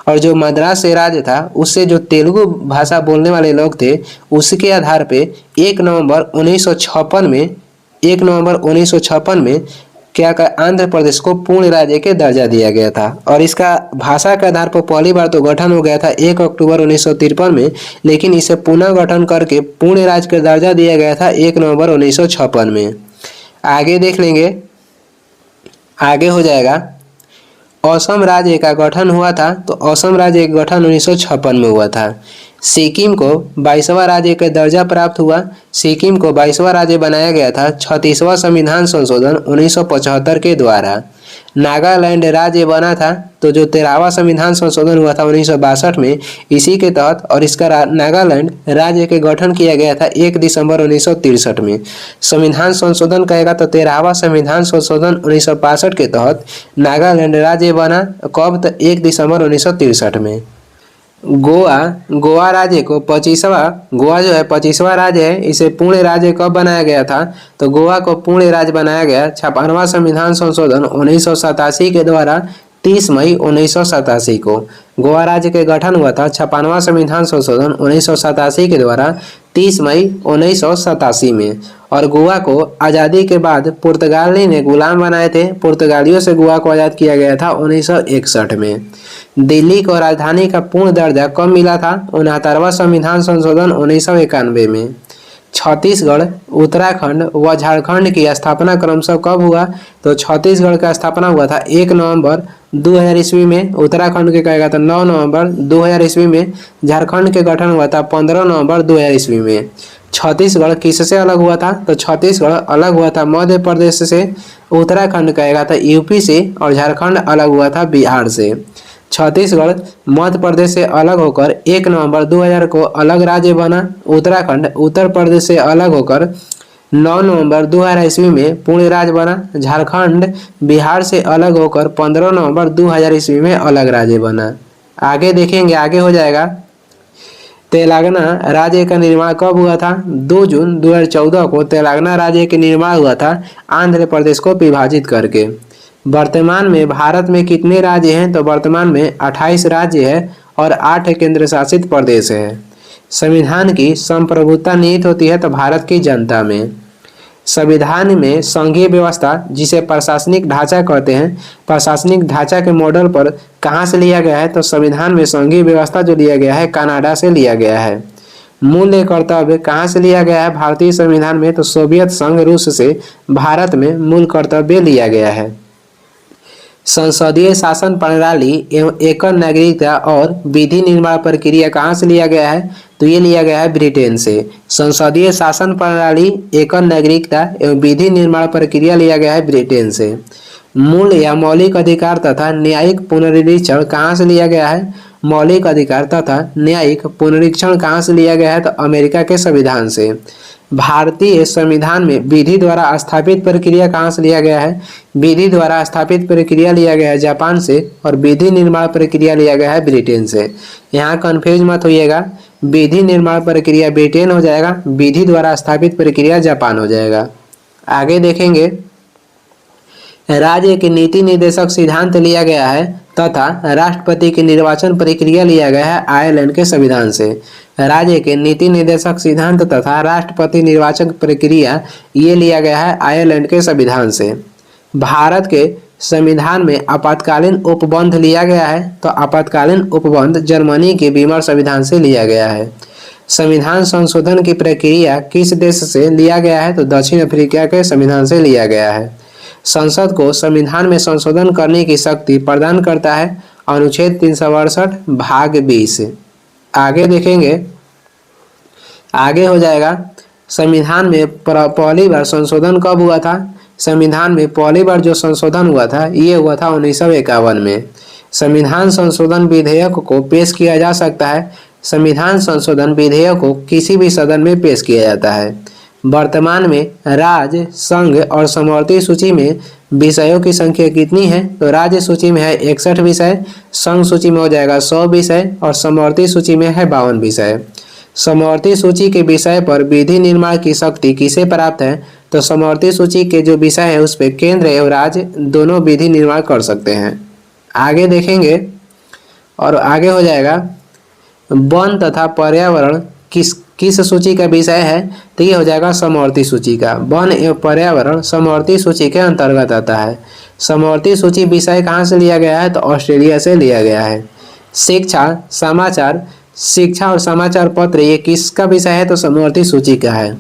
और जो मद्रास से राज्य था, उससे जो तेलुगु भाषा बोलने वाले लोग थे, उसके आधार पे 1 नवंबर 1956 में क्या कर आंध्र प्रदेश को पूर्ण राज्य के दर्जा दिया गया था। और इसका भाषा के आधार पर पहली बार तो गठन हो गया था 1 अक्टूबर 1953 में, लेकिन इसे पुनः गठन करके पूर्ण राज्य का दर्जा दिया गया था 1 नवंबर 1956 में। आगे देख लेंगे, आगे हो जाएगा, असम राज्य का गठन हुआ था, तो असम राज्य का गठन 1956 में हुआ था। सिक्किम को 22वां राज्य का दर्जा प्राप्त हुआ। सिक्किम को 22वां राज्य बनाया गया था 36वां संविधान संशोधन 1975 के द्वारा। नागालैंड राज्य बना था, तो जो 13वां संविधान संशोधन हुआ था 1962 में, इसी के तहत और इसका नागालैंड राज्य के गठन किया गया था 1 दिसंबर 1963 में। संविधान संशोधन कहेगा तो 13वां संविधान संशोधन 1962 के तहत नागालैंड राज्य बना। कब, तो 1 दिसंबर 1963 में। गोवा राज्य को 25वां राज्य है, इसे पूर्ण राज्य कब बनाया गया था, तो गोवा को पूर्ण राज्य बनाया गया 56वां संविधान संशोधन 1987 के द्वारा 30 मई 1987 को। गोवा राज्य के गठन हुआ था 56वां संविधान संशोधन 1987 के द्वारा 30 मई 1987 में। और गोवा को आज़ादी के बाद पुर्तगाली ने गुलाम बनाए थे। पुर्तगालियों से गोवा को आज़ाद किया गया था 1961 में। दिल्ली को राजधानी का पूर्ण दर्जा कब मिला था, 69वां संविधान संशोधन 1991 में। छत्तीसगढ़, उत्तराखंड व झारखंड की स्थापना क्रमशः कब हुआ, तो छत्तीसगढ़ का स्थापना हुआ था 1 नवंबर 2000 ईस्वी में। उत्तराखंड के कहेगा तो 9 नवंबर 2000 ईस्वी में। झारखंड के गठन हुआ था 15 नवंबर 2000 ईस्वी में। छत्तीसगढ़ किससे अलग हुआ था, तो छत्तीसगढ़ अलग हुआ था मध्य प्रदेश से। उत्तराखंड कहेगा था यूपी से, और झारखंड अलग हुआ था बिहार से। छत्तीसगढ़ मध्य प्रदेश से अलग होकर 1 नवंबर 2000 को अलग राज्य बना। उत्तराखंड उत्तर प्रदेश से अलग होकर 9 नवंबर 2000 ईस्वी में पूर्ण राज्य बना। झारखंड बिहार से अलग होकर 15 नवंबर 2000 ईस्वी में अलग राज्य बना। आगे देखेंगे, आगे हो जाएगा, तेलंगाना राज्य का निर्माण कब हुआ था, 2 जून 2014 को तेलंगाना राज्य का निर्माण हुआ था आंध्र प्रदेश को विभाजित करके। वर्तमान में भारत में कितने राज्य हैं, तो वर्तमान में 28 राज्य है और 8 केंद्र शासित प्रदेश है। संविधान की संप्रभुता निहित होती है तो भारत की जनता में। संविधान में संघीय व्यवस्था, जिसे प्रशासनिक ढांचा कहते हैं, प्रशासनिक ढांचा के मॉडल पर कहाँ से लिया गया है, तो संविधान में संघीय व्यवस्था जो लिया गया है कनाडा से लिया गया है। मूल्य कर्तव्य कहाँ से लिया गया है भारतीय संविधान में, तो सोवियत संघ रूस से भारत में मूल कर्तव्य लिया गया है। संसदीय शासन प्रणाली एवं एकल नागरिकता और विधि निर्माण प्रक्रिया कहाँ से लिया गया है, तो ये लिया गया है ब्रिटेन से। संसदीय शासन प्रणाली, एकल नागरिकता एवं विधि निर्माण प्रक्रिया लिया गया है ब्रिटेन से। मूल या मौलिक अधिकार तथा न्यायिक पुनरीक्षण कहाँ से लिया गया है, मौलिक अधिकार तथा न्यायिक पुनरीक्षण कहाँ से लिया गया है, तो अमेरिका के संविधान से। भारतीय संविधान में विधि द्वारा स्थापित प्रक्रिया कहाँ से लिया गया है, विधि द्वारा स्थापित प्रक्रिया लिया गया है जापान से, और विधि निर्माण प्रक्रिया लिया गया है ब्रिटेन से। यहाँ कंफ्यूज मत होइएगा, विधि निर्माण प्रक्रिया ब्रिटेन हो जाएगा, विधि द्वारा स्थापित प्रक्रिया जापान हो जाएगा। आगे देखेंगे, राज्य के नीति निर्देशक सिद्धांत लिया गया है तथा राष्ट्रपति की निर्वाचन प्रक्रिया लिया गया है आयरलैंड के संविधान से। राज्य के नीति निर्देशक सिद्धांत तथा राष्ट्रपति निर्वाचन प्रक्रिया ये लिया गया है आयरलैंड के संविधान से। भारत के संविधान में आपातकालीन उपबंध लिया गया है? तो आपातकालीन उपबंध जर्मनी के बीमर संविधान से लिया गया है। संविधान संशोधन की प्रक्रिया किस देश से लिया गया है? तो दक्षिण अफ्रीका के संविधान से लिया गया है। संसद को संविधान में संशोधन करने की शक्ति प्रदान करता है अनुच्छेद 368 भाग 20। आगे देखेंगे, आगे हो जाएगा संविधान में पहली बार संशोधन कब हुआ था? संविधान में पहली बार जो संशोधन हुआ था ये हुआ था 1951 में। संविधान संशोधन विधेयक को पेश किया जा सकता है। संविधान संशोधन विधेयक को किसी भी सदन में पेश किया जाता है। वर्तमान में राज्य, संघ और समवर्ती सूची में विषयों की संख्या कितनी है? तो राज्य सूची में है 61 विषय, संघ सूची में हो जाएगा 100 विषय और समवर्ती सूची में है 52 विषय। समवर्ती सूची के विषय पर विधि निर्माण की शक्ति किसे प्राप्त है? तो समवर्ती सूची के जो विषय है उस पर केंद्र एवं राज्य दोनों विधि निर्माण कर सकते हैं। आगे देखेंगे और आगे हो जाएगा वन तथा पर्यावरण किस सूची का विषय है? तो ये हो जाएगा समवर्ती सूची का। वन एवं पर्यावरण समवर्ती सूची के अंतर्गत आता है। समवर्ती सूची विषय कहाँ से लिया गया है? तो ऑस्ट्रेलिया से लिया गया है। शिक्षा और समाचार पत्र ये किसका विषय है? तो समवर्ती सूची का है।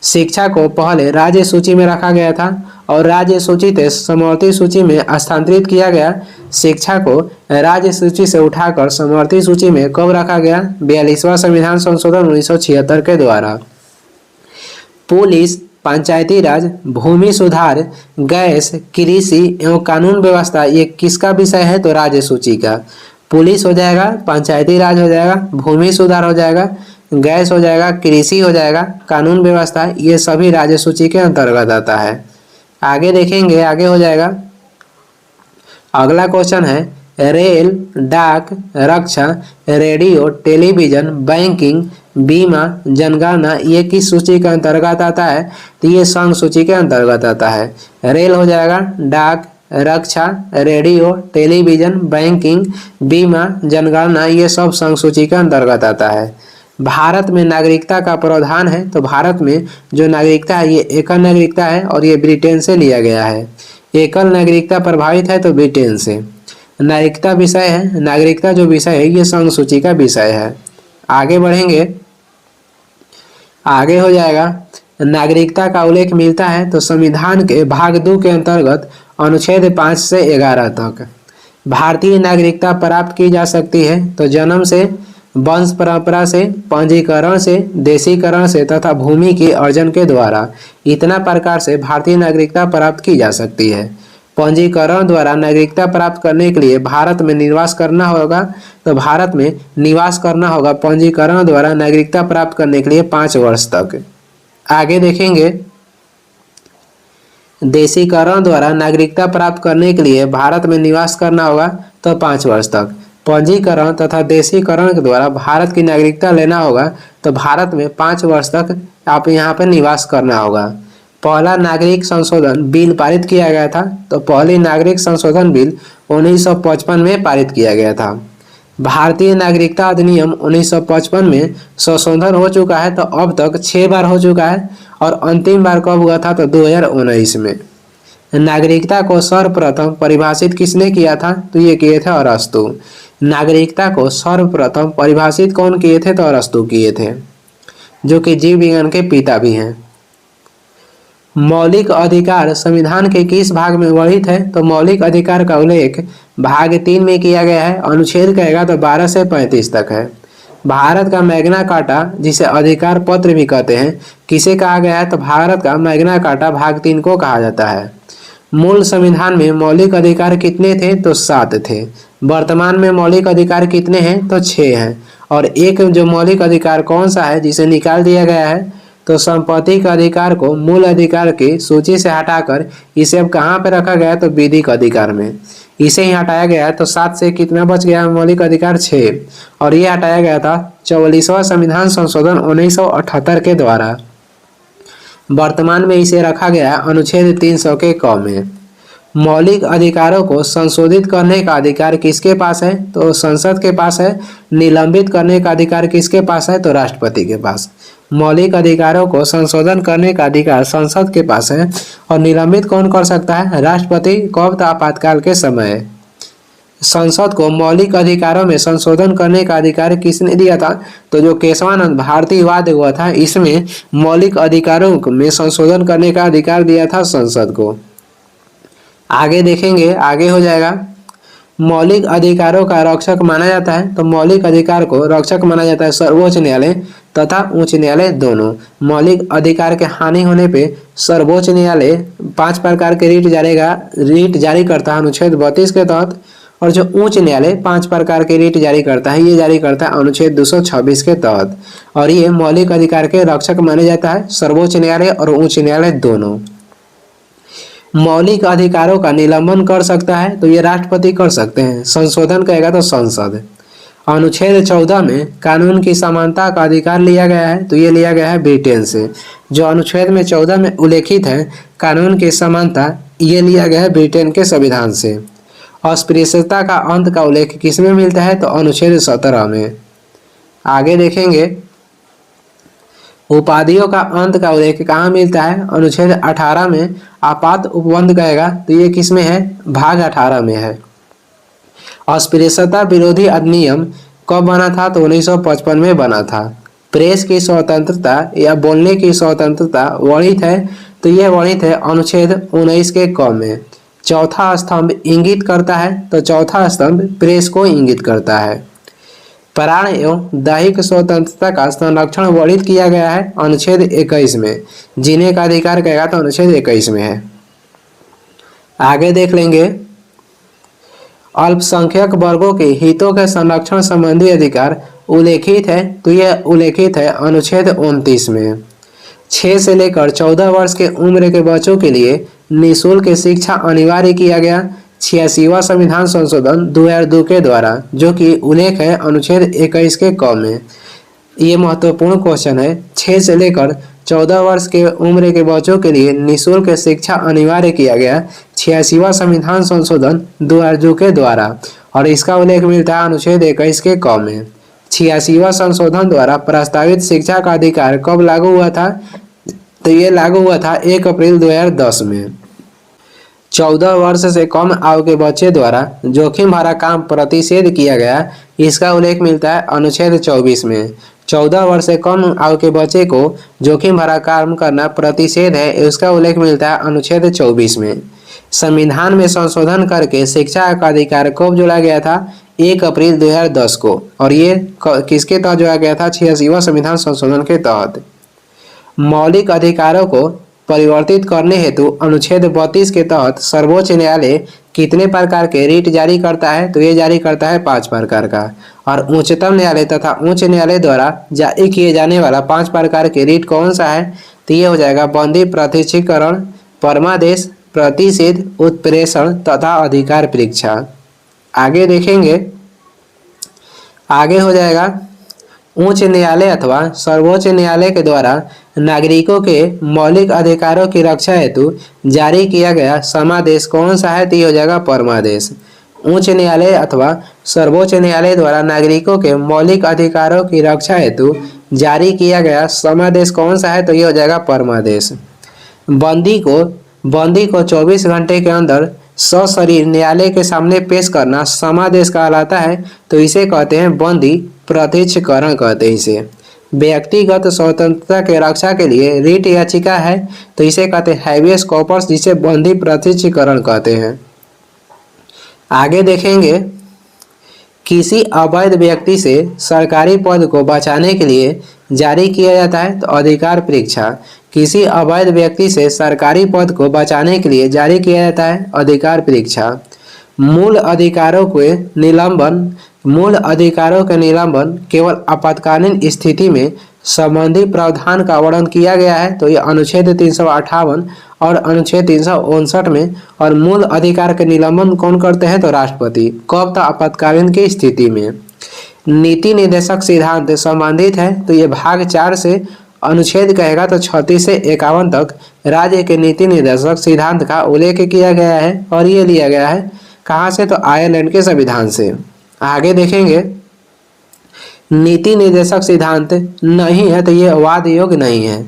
शिक्षा को पहले राज्य सूची में रखा गया था और राज्य सूची से समवर्ती सूची में स्थानांतरित किया गया। शिक्षा को राज्य सूची से उठाकर समवर्ती सूची में कब रखा गया? 42वां संविधान संशोधन 1976 के द्वारा। पुलिस, पंचायती राज, भूमि सुधार, गैस, कृषि एवं कानून व्यवस्था ये किसका विषय है? तो राज्य सूची का। पुलिस हो जाएगा, पंचायती राज हो जाएगा, भूमि सुधार हो जाएगा, गैस हो जाएगा, कृषि हो जाएगा, कानून व्यवस्था ये सभी राज्य सूची के अंतर्गत आता है। आगे देखेंगे, आगे हो जाएगा अगला क्वेश्चन है रेल, डाक, रक्षा, रेडियो, टेलीविजन, बैंकिंग, बीमा, जनगणना ये किस सूची के अंतर्गत आता है? तो ये संघ सूची के अंतर्गत आता है। रेल हो जाएगा, डाक, रक्षा, रेडियो, टेलीविजन, बैंकिंग, बीमा, जनगणना ये सब संघ सूची के अंतर्गत आता है। भारत में नागरिकता का प्रावधान है? तो भारत में जो नागरिकता है ये एकल नागरिकता है और ये ब्रिटेन से लिया गया है। एकल नागरिकता प्रभावित है तो ब्रिटेन से। नागरिकता विषय है, नागरिकता जो विषय है ये संघ सूची का विषय है। आगे बढ़ेंगे, आगे हो जाएगा नागरिकता का उल्लेख मिलता है तो संविधान के भाग 2 के अंतर्गत अनुच्छेद 5 से 11 तक। भारतीय नागरिकता प्राप्त की जा सकती है तो जन्म से, वंश परंपरा से, पंजीकरण से, देशीकरण से तथा भूमि के अर्जन के द्वारा। इतना प्रकार से भारतीय नागरिकता प्राप्त की जा सकती है। पंजीकरण द्वारा नागरिकता प्राप्त करने के लिए भारत में निवास करना होगा तो भारत में निवास करना होगा पंजीकरण द्वारा नागरिकता प्राप्त करने के लिए 5 वर्ष तक। आगे देखेंगे देशीकरण द्वारा नागरिकता प्राप्त करने के लिए भारत में निवास करना होगा तो 5 वर्ष तक। पंजीकरण तथा देशीकरण के द्वारा भारत की नागरिकता लेना होगा तो भारत में 5 वर्ष तक आप यहाँ पर निवास करना होगा। पहला नागरिक संशोधन बिल पारित किया गया था तो पहली नागरिक संशोधन बिल 1955 में पारित किया गया था। भारतीय नागरिकता अधिनियम 1955 में संशोधन हो चुका है तो अब तक 6 बार हो चुका है और अंतिम बार कब हुआ था तो 2019 में। नागरिकता को सर्वप्रथम परिभाषित किसने किया था? तो ये किए थे अरस्तु। नागरिकता को सर्वप्रथम परिभाषित कौन किए थे? तो अरस्तु किए थे, जो कि जीव विज्ञान के पिता भी हैं। मौलिक अधिकार संविधान के किस भाग में वर्णित है? तो मौलिक अधिकार का उल्लेख भाग 3 में किया गया है। अनुच्छेद कहेगा तो 12 से 35 तक है। भारत का मैग्ना कार्टा जिसे अधिकार पत्र भी कहते हैं किसे कहा गया है? तो भारत का मैग्ना कार्टा भाग 3 को कहा जाता है। मूल संविधान में मौलिक अधिकार कितने थे? तो 7 थे। वर्तमान में मौलिक अधिकार कितने हैं? तो 6 हैं। और एक जो मौलिक अधिकार कौन सा है जिसे निकाल दिया गया है? तो संपत्ति के अधिकार को मूल अधिकार की सूची से हटाकर इसे अब कहाँ पे रखा गया है? तो विधिक अधिकार में इसे ही हटाया गया है। तो 7 से कितना बच गया? मौलिक अधिकार 6 और ये हटाया गया था 44वां संविधान संशोधन 1978 के द्वारा। वर्तमान में इसे रखा गया अनुच्छेद 300 के क में। मौलिक अधिकारों को संशोधित करने का अधिकार किसके पास है? तो संसद के पास है। निलंबित करने का अधिकार किसके पास है? तो राष्ट्रपति के पास। मौलिक अधिकारों को संशोधन करने का अधिकार संसद के पास है। और निलंबित कौन कर सकता है? राष्ट्रपति। कब? तो आपातकाल के समय। संसद को मौलिक अधिकारों में संशोधन करने का अधिकार किसने दिया था? तो जो केशवानंद भारती वाद हुआ था, इसमें मौलिक अधिकारों में संशोधन करने का अधिकार दिया था संसद को। आगे देखेंगे, आगे हो जाएगा मौलिक अधिकारों का रक्षक माना जाता है। तो मौलिक अधिकार को रक्षक माना जाता है सर्वोच्च न्यायालय तथा उच्च न्यायालय दोनों। मौलिक अधिकार के हानि होने पे सर्वोच्च न्यायालय 5 प्रकार के रीट जारी करता है अनुच्छेद 32 के तहत। और जो उच्च न्यायालय 5 प्रकार के रीट जारी करता है, ये जारी करता है अनुच्छेद 226 के तहत। और ये मौलिक अधिकार के रक्षक माने जाता है सर्वोच्च न्यायालय और उच्च न्यायालय दोनों। मौलिक अधिकारों का निलंबन कर सकता है तो ये राष्ट्रपति कर सकते हैं। संशोधन करेगा तो संसद। अनुच्छेद 14 में कानून की समानता का अधिकार लिया गया है, तो ये लिया गया है ब्रिटेन से। जो अनुच्छेद में 14 में उल्लेखित है कानून की समानता, ये लिया गया है ब्रिटेन के संविधान से। अस्पृश्यता का अंत का उल्लेख किसमें मिलता है? तो अनुच्छेद 17 में। आगे देखेंगे उपाधियों का अंत का उल्लेख कहाँ मिलता है? अनुच्छेद 18 में। आपात उपबंध कहेगा तो ये किसमें है? भाग 18 में है। अस्पृश्यता विरोधी अधिनियम कब बना था? तो 1955 में बना था। प्रेस की स्वतंत्रता या बोलने की स्वतंत्रता वर्णित है, तो यह वर्णित है अनुच्छेद 19 के क में। चौथा स्तंभ इंगित करता है, तो चौथा स्तंभ प्रेस को इंगित करता है। प्राण एवं दैहिक स्वतंत्रता का संरक्षण वर्णित किया गया है अनुच्छेद 21 में। जीने का अधिकार कहेगा तो अनुच्छेद 21 में है। आगे देख लेंगे अल्पसंख्यक वर्गों के हितों के संरक्षण संबंधी अधिकार उल्लेखित है, तो यह उल्लेखित है अनुच्छेद 29 में। 6 से लेकर 14 वर्ष के उम्र के बच्चों के लिए निःशुल्क शिक्षा अनिवार्य किया गया 86वां संविधान संशोधन 2002 के द्वारा, जो कि उल्लेख है अनुच्छेद 21 के क में। ये महत्वपूर्ण क्वेश्चन है। 6 से लेकर 14 वर्ष के उम्र के बच्चों के लिए निःशुल्क शिक्षा अनिवार्य किया गया 86वां संविधान संशोधन 2002 के द्वारा, और इसका उल्लेख मिलता है अनुच्छेद 21 के क में। 86वां संशोधन द्वारा प्रस्तावित शिक्षा का अधिकार कब लागू हुआ था? तो ये लागू हुआ था 1 अप्रैल 2010 में। 14 वर्ष से कम आयु के बच्चे द्वारा जोखिम भरा काम प्रतिषेध किया गया, इसका उल्लेख मिलता है अनुच्छेद 24 में। 14 वर्ष से कम आयु के बच्चे को जोखिम भरा काम करना प्रतिषेध है, इसका उल्लेख मिलता है अनुच्छेद 24 में। संविधान में संशोधन करके शिक्षा का अधिकार कब जोड़ा गया था? 1 अप्रैल 2010 को। और ये किसके तहत जोड़ा गया था? 86वां संविधान संशोधन के तहत। मौलिक अधिकारों को परिवर्तित करने हेतु अनुच्छेद 32 के तहत सर्वोच्च न्यायालय कितने प्रकार के रीट जारी करता है? तो ये जारी करता है 5 प्रकार का। और उच्चतम न्यायालय तथा उच्च न्यायालय द्वारा जारी किए जाने वाला 5 प्रकार के रीट कौन सा है? तो ये हो जाएगा बंदी प्रत्यक्षीकरण, परमादेश, प्रतिषेध, उत्प्रेषण तथा अधिकार परीक्षा। आगे देखेंगे, आगे हो जाएगा उच्च न्यायालय अथवा सर्वोच्च न्यायालय के द्वारा नागरिकों के मौलिक अधिकारों की रक्षा हेतु जारी किया गया समादेश कौन सा है? तो ये हो जाएगा परमादेश। उच्च न्यायालय अथवा सर्वोच्च न्यायालय द्वारा नागरिकों के मौलिक अधिकारों की रक्षा हेतु जारी किया गया समादेश कौन सा है? तो ये हो जाएगा परमादेश। बंदी को 24 घंटे के अंदर सशरीर न्यायालय के सामने पेश करना समादेश कहलाता है, तो इसे कहते हैं बंदी प्रत्यक्षीकरण कहते हैं इसे। व्यक्तिगत स्वतंत्रता के रक्षा के लिए रीट याचिका है, तो इसे कहते हैं हैबियस कॉर्पस, जिसे बंदी प्रत्यक्षीकरण कहते हैं। आगे देखेंगे किसी अवैध व्यक्ति से सरकारी पद को बचाने के लिए जारी किया जाता है, तो अधिकार परीक्षा। किसी अवैध व्यक्ति से सरकारी पद को बचाने के लिए जारी किया जाता है अधिकार परीक्षा। मूल अधिकारों के निलंबन केवल आपातकालीन स्थिति में संबंधी प्रावधान का वर्णन किया गया है, तो यह अनुच्छेद 358 और अनुच्छेद 359 में। और मूल अधिकार के निलंबन कौन करते हैं? तो राष्ट्रपति। कब? तो आपातकालीन की स्थिति में। नीति निर्देशक सिद्धांत संबंधित है, तो ये भाग 4 से अनुच्छेद कहेगा तो 36 से 51 तक राज्य के नीति निर्देशक सिद्धांत का उल्लेख किया गया है। और ये लिया गया है कहाँ से? तो आयरलैंड के संविधान से। आगे देखेंगे नीति निर्देशक सिद्धांत नहीं है तो ये वाद योग्य नहीं है,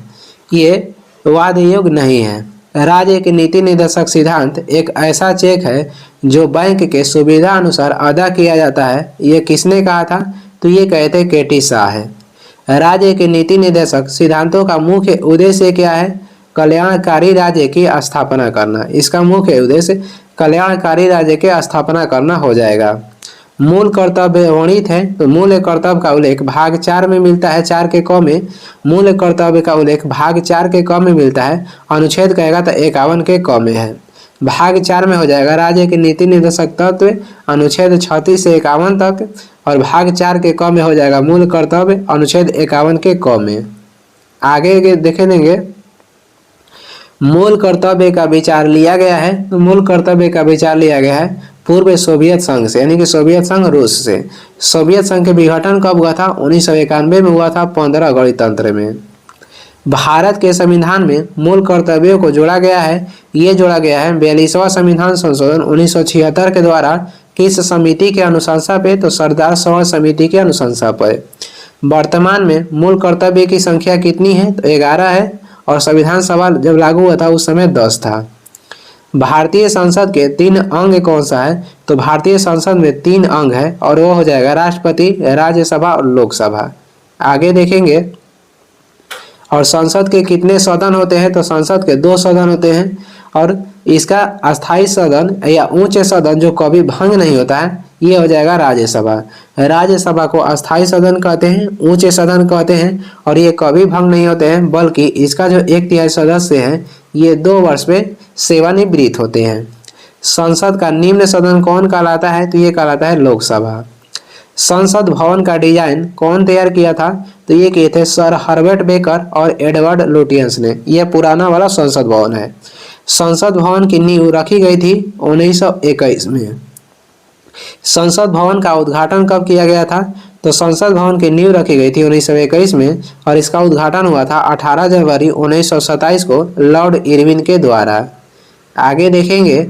ये वाद योग्य नहीं है। राज्य के नीति निर्देशक सिद्धांत एक ऐसा चेक है जो बैंक के सुविधा अनुसार अदा किया जाता है। ये किसने कहा था? तो ये कहते केटी शाह है। राज्य के नीति निर्देशक सिद्धांतों का मुख्य उद्देश्य क्या है? कल्याणकारी राज्य की स्थापना करना। इसका मुख्य उद्देश्य कल्याणकारी राज्य की स्थापना करना हो जाएगा। मूल कर्तव्य वर्णित है तो मूल कर्तव्य का उल्लेख भाग 4 में मिलता है, 4 के क में। मूल कर्तव्य का उल्लेख भाग 4 के क में मिलता है। अनुच्छेद कहेगा तो 51 के क में है। भाग 4 में हो जाएगा राज्य के नीति निर्देशक तत्व, अनुच्छेद 36 से 51 तक, और भाग 4 के क में हो जाएगा मूल कर्तव्य, अनुच्छेद 51 के क में। आगे देखे लेंगे। मूल कर्तव्य का विचार लिया गया है, तो मूल कर्तव्य का विचार लिया गया है पूर्व सोवियत संघ से, यानी कि सोवियत संघ रूस से। सोवियत संघ के विघटन कब हुआ था? 1991 में हुआ था, 15 गणतंत्र में। भारत के संविधान में मूल कर्तव्यों को जोड़ा गया है। ये जोड़ा गया है 42वां संविधान संशोधन 1976 के द्वारा। किस समिति के अनुशंसा पे? तो सरदार सरोवर समिति के अनुशंसा पर। वर्तमान में मूल कर्तव्य की संख्या कितनी है? तो 11 है, और संविधान सभा जब लागू हुआ था उस समय 10 था। भारतीय संसद के 3 अंग कौन सा है? तो भारतीय संसद में 3 अंग है, और वो हो जाएगा राष्ट्रपति, राज्यसभा और लोकसभा। आगे देखेंगे। और संसद के कितने सदन होते हैं? तो संसद के 2 सदन होते हैं, और इसका अस्थायी सदन या उच्च सदन जो कभी भंग नहीं होता है, ये हो जाएगा राज्यसभा। राज्यसभा को अस्थायी सदन कहते हैं, उच्च सदन कहते हैं, और ये कभी भंग नहीं होते हैं, बल्कि इसका जो 1/3 सदस्य हैं ये 2 वर्ष में सेवानिवृत्त होते हैं। संसद का निम्न सदन कौन कहलाता है? तो ये कहलाता है लोकसभा। संसद भवन का डिजाइन कौन तैयार किया था? तो ये किए थे सर हर्बर्ट बेकर और एडवर्ड लुटियंस ने। यह पुराना वाला संसद भवन है। संसद भवन की नींव रखी गई थी 1921 में। संसद भवन का उद्घाटन कब किया गया था? तो संसद भवन की नींव रखी गई थी 1921 में, और इसका उद्घाटन हुआ था 18 जनवरी 1927 को लॉर्ड इरविन के द्वारा। आगे देखेंगे।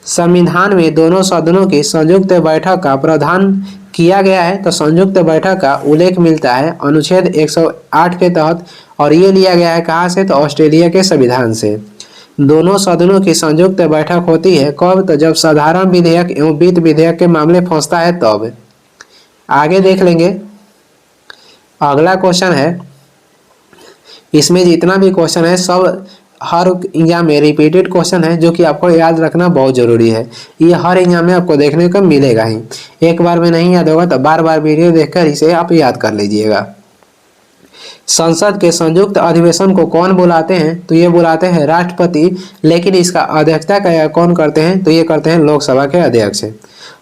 संविधान में दोनों सदनों की संयुक्त बैठक का प्रावधान किया गया है, तो संयुक्त बैठक का उल्लेख मिलता है अनुच्छेद 108 के तहत, और ये लिया गया है कहाँ से? तो ऑस्ट्रेलिया के संविधान से। दोनों सदनों की संयुक्त बैठक होती है कब? तो जब साधारण विधेयक एवं वित्त विधेयक के मामले फंसता है तब। आगे देख लेंगे। अगला क्वेश्चन है, इसमें जितना भी क्वेश्चन है सब हर एग्जाम में रिपीटेड क्वेश्चन है, जो कि आपको याद रखना बहुत जरूरी है। ये हर एग्जाम में आपको देखने को मिलेगा ही। एक बार में नहीं याद होगा तो बार बार वीडियो देखकर इसे आप याद कर लीजिएगा। संसद के संयुक्त अधिवेशन को कौन बुलाते हैं? तो ये बुलाते हैं राष्ट्रपति, लेकिन इसका अध्यक्षता कौन करते हैं? तो ये करते हैं लोकसभा के अध्यक्ष।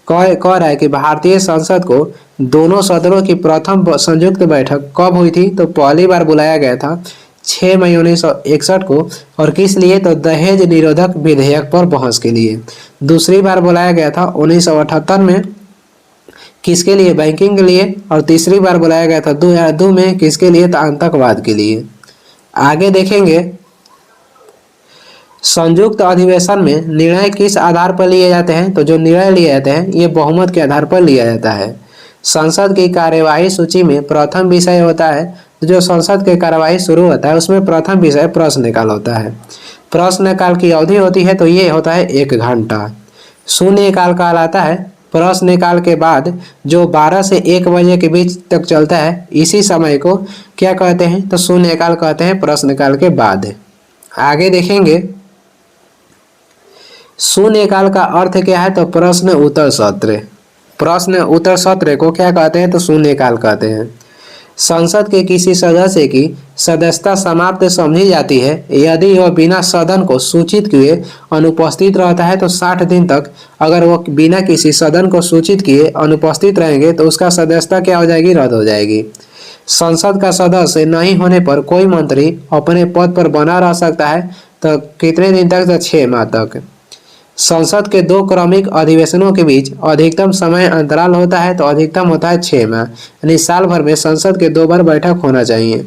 कह रहा है कि भारतीय संसद को दोनों सदनों की प्रथम संयुक्त बैठक कब हुई थी? तो पहली बार बुलाया गया था 6 मई 1961 को, और किस लिए? तो दहेज निरोधक विधेयक पर बहस के लिए। दूसरी बार बुलाया गया था 1978 में, किसके लिए? बैंकिंग के लिए। और तीसरी बार बुलाया गया था 2002 में, किसके लिए? तो आतंकवाद के लिए। आगे देखेंगे। संयुक्त अधिवेशन में निर्णय किस आधार पर लिए जाते हैं? तो जो निर्णय लिए जाते हैं ये बहुमत के आधार पर लिया जाता है। संसद की कार्यवाही सूची में प्रथम विषय होता है, तो जो संसद की कार्यवाही शुरू होता है उसमें प्रथम विषय प्रश्नकाल होता है। प्रश्नकाल की अवधि होती है तो ये होता है 1 घंटा। शून्यकाल कहलाता है प्रश्नकाल के बाद जो 12 से 1 बजे के बीच तक चलता है, इसी समय को क्या कहते हैं? तो शून्यकाल कहते हैं प्रश्नकाल के बाद। आगे देखेंगे। शून्यकाल का अर्थ क्या है? तो प्रश्न उत्तर सत्र। प्रश्न उत्तर सत्र को क्या कहते हैं? तो शून्यकाल कहते हैं। संसद के किसी सदस्य की सदस्यता समाप्त समझी जाती है यदि वह बिना सदन को सूचित किए अनुपस्थित रहता है, तो 60 दिन तक अगर वो बिना किसी सदन को सूचित किए अनुपस्थित रहेंगे तो उसका सदस्यता क्या हो जाएगी? रद्द हो जाएगी। संसद का सदस्य नहीं होने पर कोई मंत्री अपने पद पर बना रह सकता है, तो कितने दिन तक? तो 6 माह तक। संसद के 2 क्रमिक अधिवेशनों के बीच अधिकतम समय अंतराल होता है, तो अधिकतम होता है 6 माह, यानी साल भर में संसद के 2 बार बैठक होना चाहिए।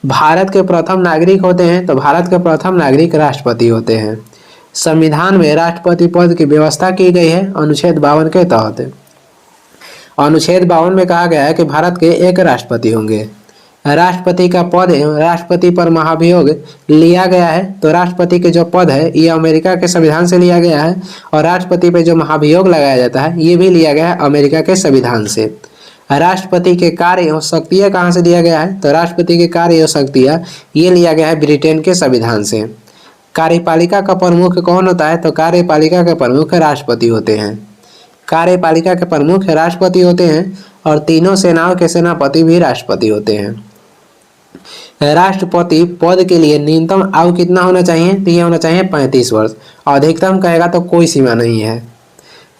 भारत के प्रथम नागरिक होते हैं, तो भारत के प्रथम नागरिक राष्ट्रपति होते हैं। संविधान में राष्ट्रपति पद की व्यवस्था की गई है अनुच्छेद 52 के तहत। अनुच्छेद 52 में कहा गया है कि भारत के एक राष्ट्रपति होंगे। राष्ट्रपति का पद एवं राष्ट्रपति पर महाभियोग लिया गया है। तो राष्ट्रपति के जो पद है ये अमेरिका के संविधान से लिया गया है और राष्ट्रपति पे जो महाभियोग लगाया जाता है ये भी लिया गया है अमेरिका के संविधान से। राष्ट्रपति के कार्य एवं शक्तियाँ कहाँ से दिया गया है? तो राष्ट्रपति के कार्य एवं शक्तियाँ ये लिया गया है ब्रिटेन के संविधान से। कार्यपालिका का प्रमुख कौन होता है? तो कार्यपालिका के प्रमुख राष्ट्रपति होते हैं। कार्यपालिका के प्रमुख राष्ट्रपति होते हैं और तीनों सेनाओं के सेनापति भी राष्ट्रपति होते हैं। राष्ट्रपति पद के लिए न्यूनतम आयु कितना होना चाहिए? तो ये होना चाहिए 35 वर्ष। अधिकतम कहेगा तो कोई सीमा नहीं है।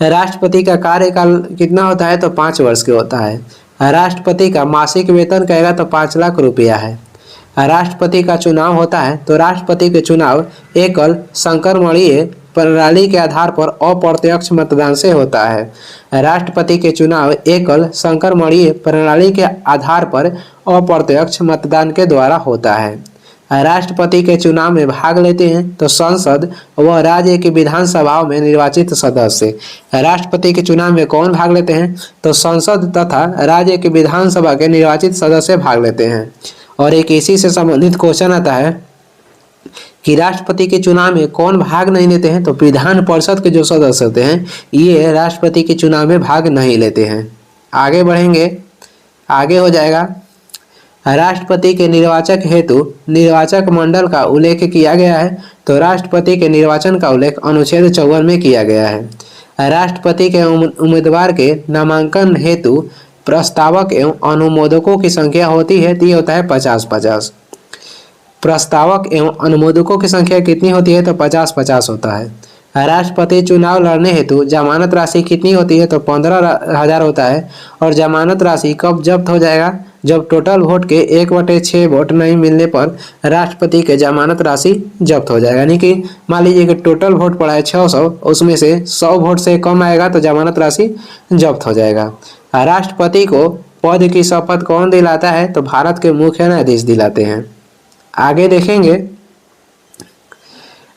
राष्ट्रपति का कार्यकाल कितना होता है? तो 5 वर्ष के होता है। राष्ट्रपति का मासिक वेतन कहेगा तो 5 लाख रुपया है। राष्ट्रपति का चुनाव होता है तो राष्ट्रपति के चुनाव एकल संक्रमणीय प्रणाली के आधार पर अप्रत्यक्ष मतदान से होता है। राष्ट्रपति के चुनाव एकल संक्रमणीय प्रणाली के आधार पर अप्रत्यक्ष मतदान के द्वारा होता है। राष्ट्रपति के चुनाव में भाग लेते हैं तो संसद व राज्य की विधानसभाओं में निर्वाचित सदस्य। राष्ट्रपति के चुनाव में कौन भाग लेते हैं? तो संसद तथा राज्य की विधानसभा के निर्वाचित सदस्य भाग लेते हैं। और एक इसी से संबंधित क्वेश्चन आता है कि राष्ट्रपति के चुनाव में कौन भाग नहीं लेते हैं? तो विधान परिषद के जो सदस्य होते हैं ये राष्ट्रपति के चुनाव में भाग नहीं लेते हैं। आगे बढ़ेंगे, आगे हो जाएगा राष्ट्रपति के निर्वाचक हेतु निर्वाचक मंडल का उल्लेख किया गया है। तो राष्ट्रपति के निर्वाचन का उल्लेख अनुच्छेद 54 में किया गया है। राष्ट्रपति के उम्मीदवार के नामांकन हेतु प्रस्तावक एवं अनुमोदकों की संख्या होती है तो ये होता है 50-50। प्रस्तावक एवं अनुमोदकों की संख्या कितनी होती है? तो 50-50 होता है। राष्ट्रपति चुनाव लड़ने हेतु जमानत राशि कितनी होती है? तो 15,000 होता है। और जमानत राशि कब जब्त हो जाएगा? जब टोटल वोट के 1/6 वोट नहीं मिलने पर राष्ट्रपति के जमानत राशि जब्त हो जाएगा। यानी कि मान लीजिए कि टोटल वोट पड़ा है 600, उसमें से 100 वोट से कम आएगा तो जमानत राशि जब्त हो जाएगा। राष्ट्रपति को पद की शपथ कौन दिलाता है? तो भारत के मुख्य न्यायाधीश दिलाते हैं। आगे देखेंगे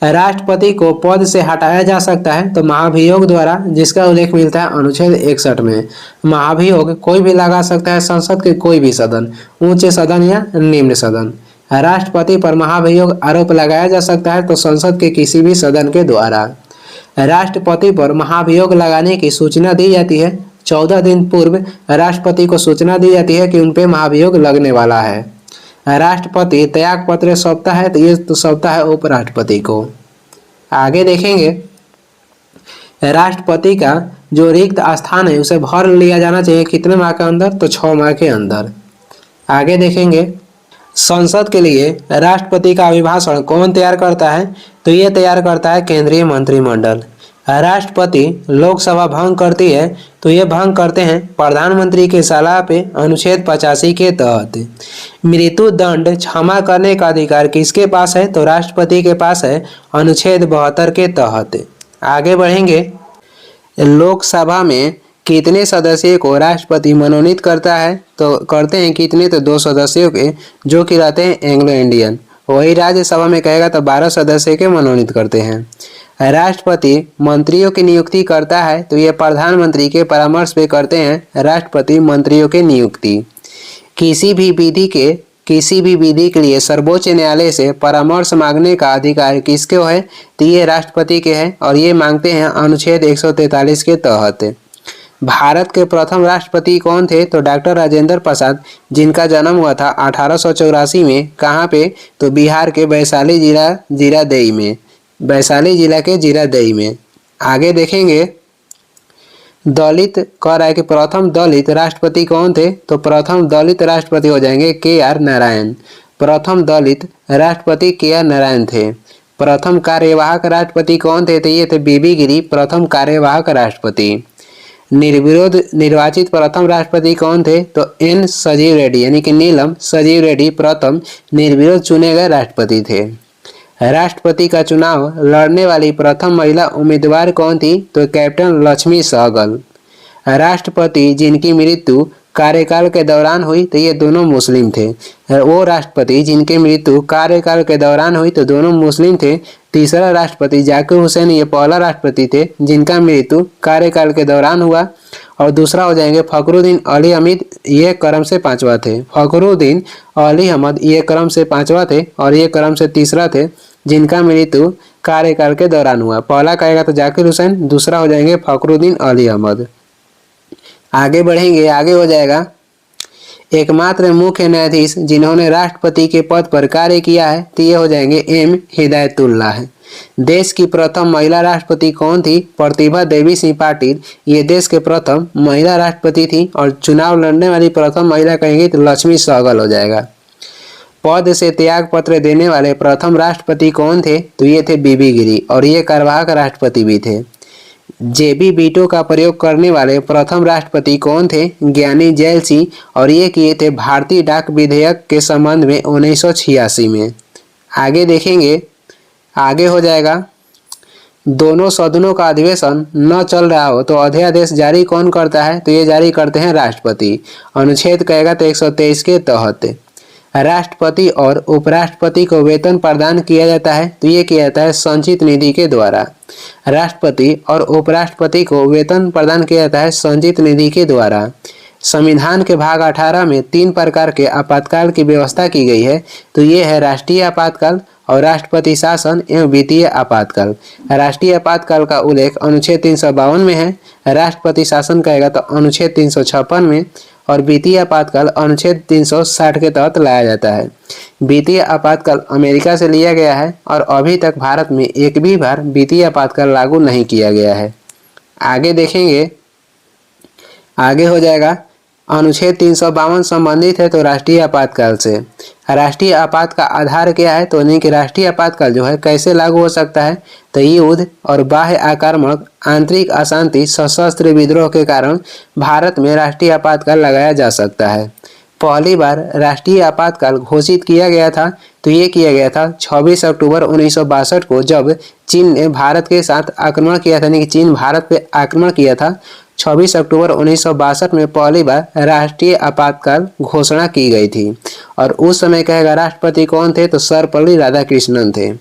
राष्ट्रपति को पद से हटाया जा सकता है तो महाभियोग द्वारा, जिसका उल्लेख मिलता है अनुच्छेद 61 में। महाभियोग कोई भी लगा सकता है संसद के कोई भी सदन, उच्च सदन या निम्न सदन। राष्ट्रपति पर महाभियोग आरोप लगाया जा सकता है तो संसद के किसी भी सदन के द्वारा। राष्ट्रपति पर महाभियोग लगाने की सूचना दी जाती है 14 दिन पूर्व राष्ट्रपति को सूचना दी जाती है कि उन पर महाभियोग लगने वाला है। राष्ट्रपति त्याग पत्र सौंपता है तो ये तो सौंपता है उपराष्ट्रपति को। आगे देखेंगे राष्ट्रपति का जो रिक्त स्थान है उसे भर लिया जाना चाहिए कितने माह के अंदर? तो 6 माह के अंदर। आगे देखेंगे संसद के लिए राष्ट्रपति का अभिभाषण कौन तैयार करता है? तो ये तैयार करता है केंद्रीय मंत्रिमंडल। राष्ट्रपति लोकसभा भंग करती है तो ये भंग करते हैं प्रधानमंत्री की सलाह पे अनुच्छेद 85 के तहत। मृत्यु दंड क्षमा करने का अधिकार किसके पास है? तो राष्ट्रपति के पास है अनुच्छेद 72 के तहत। आगे बढ़ेंगे लोकसभा में कितने सदस्यों को राष्ट्रपति मनोनीत करता है? तो करते हैं कितने? तो 2 सदस्यों के, जो कि रहते हैं एंग्लो इंडियन। वही राज्यसभा में कहेगा तो 12 सदस्य के मनोनीत करते हैं। राष्ट्रपति मंत्रियों की नियुक्ति करता है तो ये प्रधानमंत्री के परामर्श पे करते हैं राष्ट्रपति मंत्रियों की नियुक्ति। किसी भी विधि के लिए सर्वोच्च न्यायालय से परामर्श मांगने का अधिकार किसके है? तो ये राष्ट्रपति के हैं और ये मांगते हैं अनुच्छेद 143 के तहत। भारत के प्रथम राष्ट्रपति कौन थे? तो डॉक्टर राजेंद्र प्रसाद, जिनका जन्म हुआ था 1884 में। कहाँ पे? तो बिहार के वैशाली जिला के जीरादेई में। आगे देखेंगे दलित कह रहा है कि प्रथम दलित राष्ट्रपति कौन थे? तो प्रथम दलित राष्ट्रपति हो जाएंगे KR नारायण। प्रथम दलित राष्ट्रपति KR नारायण थे। प्रथम कार्यवाहक राष्ट्रपति कौन थे? तो ये थे BB गिरी, प्रथम कार्यवाहक राष्ट्रपति। निर्विरोध निर्वाचित प्रथम राष्ट्रपति कौन थे? तो N सजीव रेड्डी यानी कि नीलम सजीव रेड्डी प्रथम निर्विरोध चुने गए राष्ट्रपति थे। राष्ट्रपति का चुनाव लड़ने वाली प्रथम महिला उम्मीदवार कौन थी? तो कैप्टन लक्ष्मी सहगल। राष्ट्रपति जिनकी मृत्यु कार्यकाल के दौरान हुई तो ये दोनों मुस्लिम थे। वो राष्ट्रपति जिनकी मृत्यु कार्यकाल के दौरान हुई तो दोनों मुस्लिम थे। तीसरा राष्ट्रपति जाकिर हुसैन, ये पहला राष्ट्रपति थे जिनका मृत्यु कार्यकाल के दौरान हुआ। और दूसरा हो जाएंगे फखरुद्दीन अली हमीद, ये क्रम से 5वां थे। फखरुद्दीन अली अहमद ये क्रम से 5वां थे और ये क्रम से तीसरा थे, जिनका मृत्यु कार्यकाल के दौरान हुआ। पहला कहेगा तो जाकिर हुसैन, दूसरा हो जाएंगे फखरुद्दीन अली अहमद। आगे बढ़ेंगे, आगे हो जाएगा एकमात्र मुख्य न्यायाधीश जिन्होंने राष्ट्रपति के पद पर कार्य किया है, तो ये हो जाएंगे एम हिदायतुल्लाह है। देश की प्रथम महिला राष्ट्रपति कौन थी? प्रतिभा देवी सिंह पाटिल, ये देश के प्रथम महिला राष्ट्रपति थी। और चुनाव लड़ने वाली प्रथम महिला कहेंगे तो लक्ष्मी सहगल हो जाएगा। पद से त्याग पत्र देने वाले प्रथम राष्ट्रपति कौन थे? तो ये थे बीबी गिरी और ये कार्यवाहक राष्ट्रपति भी थे। जेबी वीटो का प्रयोग करने वाले प्रथम राष्ट्रपति कौन थे? ज्ञानी जैल सिंह और ये किए थे भारतीय डाक विधेयक के संबंध में 1986 में। आगे देखेंगे, आगे हो जाएगा दोनों सदनों का अधिवेशन न चल रहा हो तो अध्यादेश जारी कौन करता है? तो ये जारी करते हैं राष्ट्रपति। अनुच्छेद कहेगा तो 123 के तहत राष्ट्रपति और उपराष्ट्रपति को वेतन प्रदान किया जाता है, तो ये किया जाता है संचित निधि के द्वारा। राष्ट्रपति और उपराष्ट्रपति को वेतन प्रदान किया जाता है संचित निधि के द्वारा। संविधान के भाग 18 में 3 प्रकार के आपातकाल की व्यवस्था की गई है, तो ये है राष्ट्रीय आपातकाल और राष्ट्रपति शासन एवं वित्तीय आपातकाल। राष्ट्रीय आपातकाल का उल्लेख अनुच्छेद 352 में है, राष्ट्रपति शासन कहेगा तो अनुच्छेद 356 में, और वित्तीय आपातकाल अनुच्छेद 360 के तहत लाया जाता है। वित्तीय आपातकाल अमेरिका से लिया गया है और अभी तक भारत में एक भी बार वित्तीय आपातकाल लागू नहीं किया गया है। आगे देखेंगे, आगे हो जाएगा अनुच्छेद 352 संबंधित है तो राष्ट्रीय आपातकाल से। राष्ट्रीय आपात का आधार क्या है? तो यानी कि राष्ट्रीय आपातकाल जो है कैसे लागू हो सकता है? तो युद्ध और बाह्य आक्रामक, आंतरिक अशांति, सशस्त्र विद्रोह के कारण भारत में राष्ट्रीय आपातकाल लगाया जा सकता है। पहली बार राष्ट्रीय आपातकाल घोषित किया गया था, तो ये किया गया था 26 अक्टूबर 1962 को, जब चीन ने भारत के साथ आक्रमण किया था, यानी कि चीन भारत पे आक्रमण किया था। 26 अक्टूबर 1962 में पहली बार राष्ट्रीय आपातकाल घोषणा की गई थी। और उस समय कहेगा राष्ट्रपति कौन थे? तो सर्वपल्ली राधाकृष्णन थे।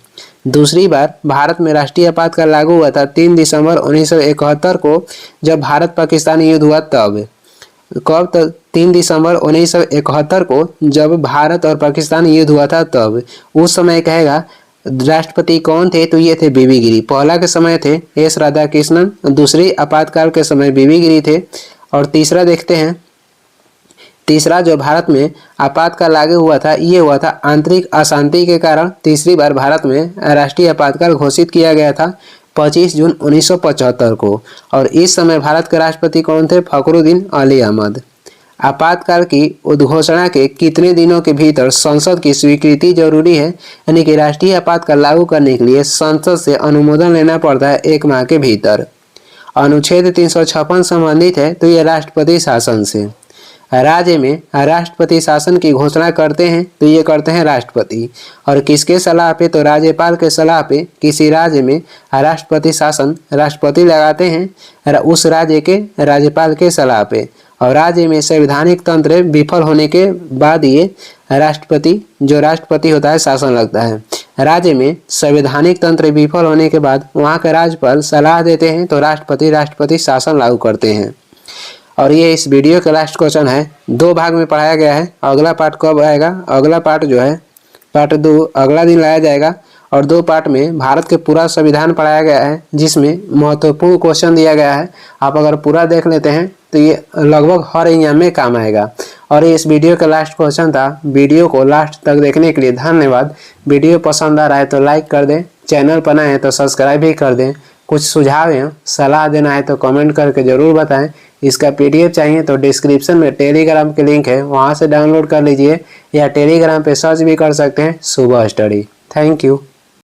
दूसरी बार भारत में राष्ट्रीय आपातकाल लागू हुआ था 3 दिसंबर 1971 को, जब भारत पाकिस्तान युद्ध हुआ तब। कब? तो 3 दिसंबर 1971 को जब भारत और पाकिस्तान युद्ध हुआ था तब। उस समय कहेगा राष्ट्रपति कौन थे? तो ये थे बीबी गिरी। पहला के समय थे एस राधाकृष्णन, दूसरी आपातकाल के समय बीबी गिरी थे। और तीसरा देखते हैं, तीसरा जो भारत में आपातकाल लागू हुआ था, ये हुआ था आंतरिक अशांति के कारण। तीसरी बार भारत में राष्ट्रीय आपातकाल घोषित किया गया था 25 जून 1975 को। और इस समय भारत के राष्ट्रपति कौन थे? फखरुद्दीन अली अहमद। आपातकाल की उद्घोषणा के कितने दिनों के भीतर संसद की स्वीकृति जरूरी है? यानी कि राष्ट्रीय आपातकाल लागू करने के लिए संसद से अनुमोदन लेना पड़ता है 1 माह के भीतर। अनुच्छेद 356 संबंधित है, तो यह राष्ट्रपति शासन से। राज्य में राष्ट्रपति शासन की घोषणा करते हैं, तो ये करते हैं राष्ट्रपति। और किसके सलाह पे? तो राज्यपाल के सलाह पे किसी राज्य में राष्ट्रपति शासन राष्ट्रपति लगाते हैं उस राज्य के राज्यपाल के सलाह पे। और राज्य में संवैधानिक तंत्र विफल होने के बाद ये राष्ट्रपति, जो राष्ट्रपति होता है, शासन लगता है। राज्य में संवैधानिक तंत्र विफल होने के बाद वहाँ के राज्यपाल सलाह देते हैं, तो राष्ट्रपति शासन लागू करते हैं। और ये इस वीडियो का लास्ट क्वेश्चन है। 2 भाग में पढ़ाया गया है। अगला पार्ट कब आएगा? अगला पार्ट जो है पार्ट 2 अगला दिन लाया जाएगा। और 2 पार्ट में भारत के पूरा संविधान पढ़ाया गया है, जिसमें महत्वपूर्ण क्वेश्चन दिया गया है। आप अगर पूरा देख लेते हैं तो ये लगभग हर एग्जाम में काम आएगा। और ये इस वीडियो का लास्ट क्वेश्चन था। वीडियो को लास्ट तक देखने के लिए धन्यवाद। वीडियो पसंद आ रहा है तो लाइक कर दें, चैनल पर नए हैं तो सब्सक्राइब भी कर दें। कुछ सुझाव हैं, सलाह देना है तो कमेंट करके ज़रूर बताएं। इसका PDF चाहिए तो डिस्क्रिप्शन में टेलीग्राम के लिंक है, वहाँ से डाउनलोड कर लीजिए, या टेलीग्राम पे सर्च भी कर सकते हैं सुबह स्टडी। Thank you.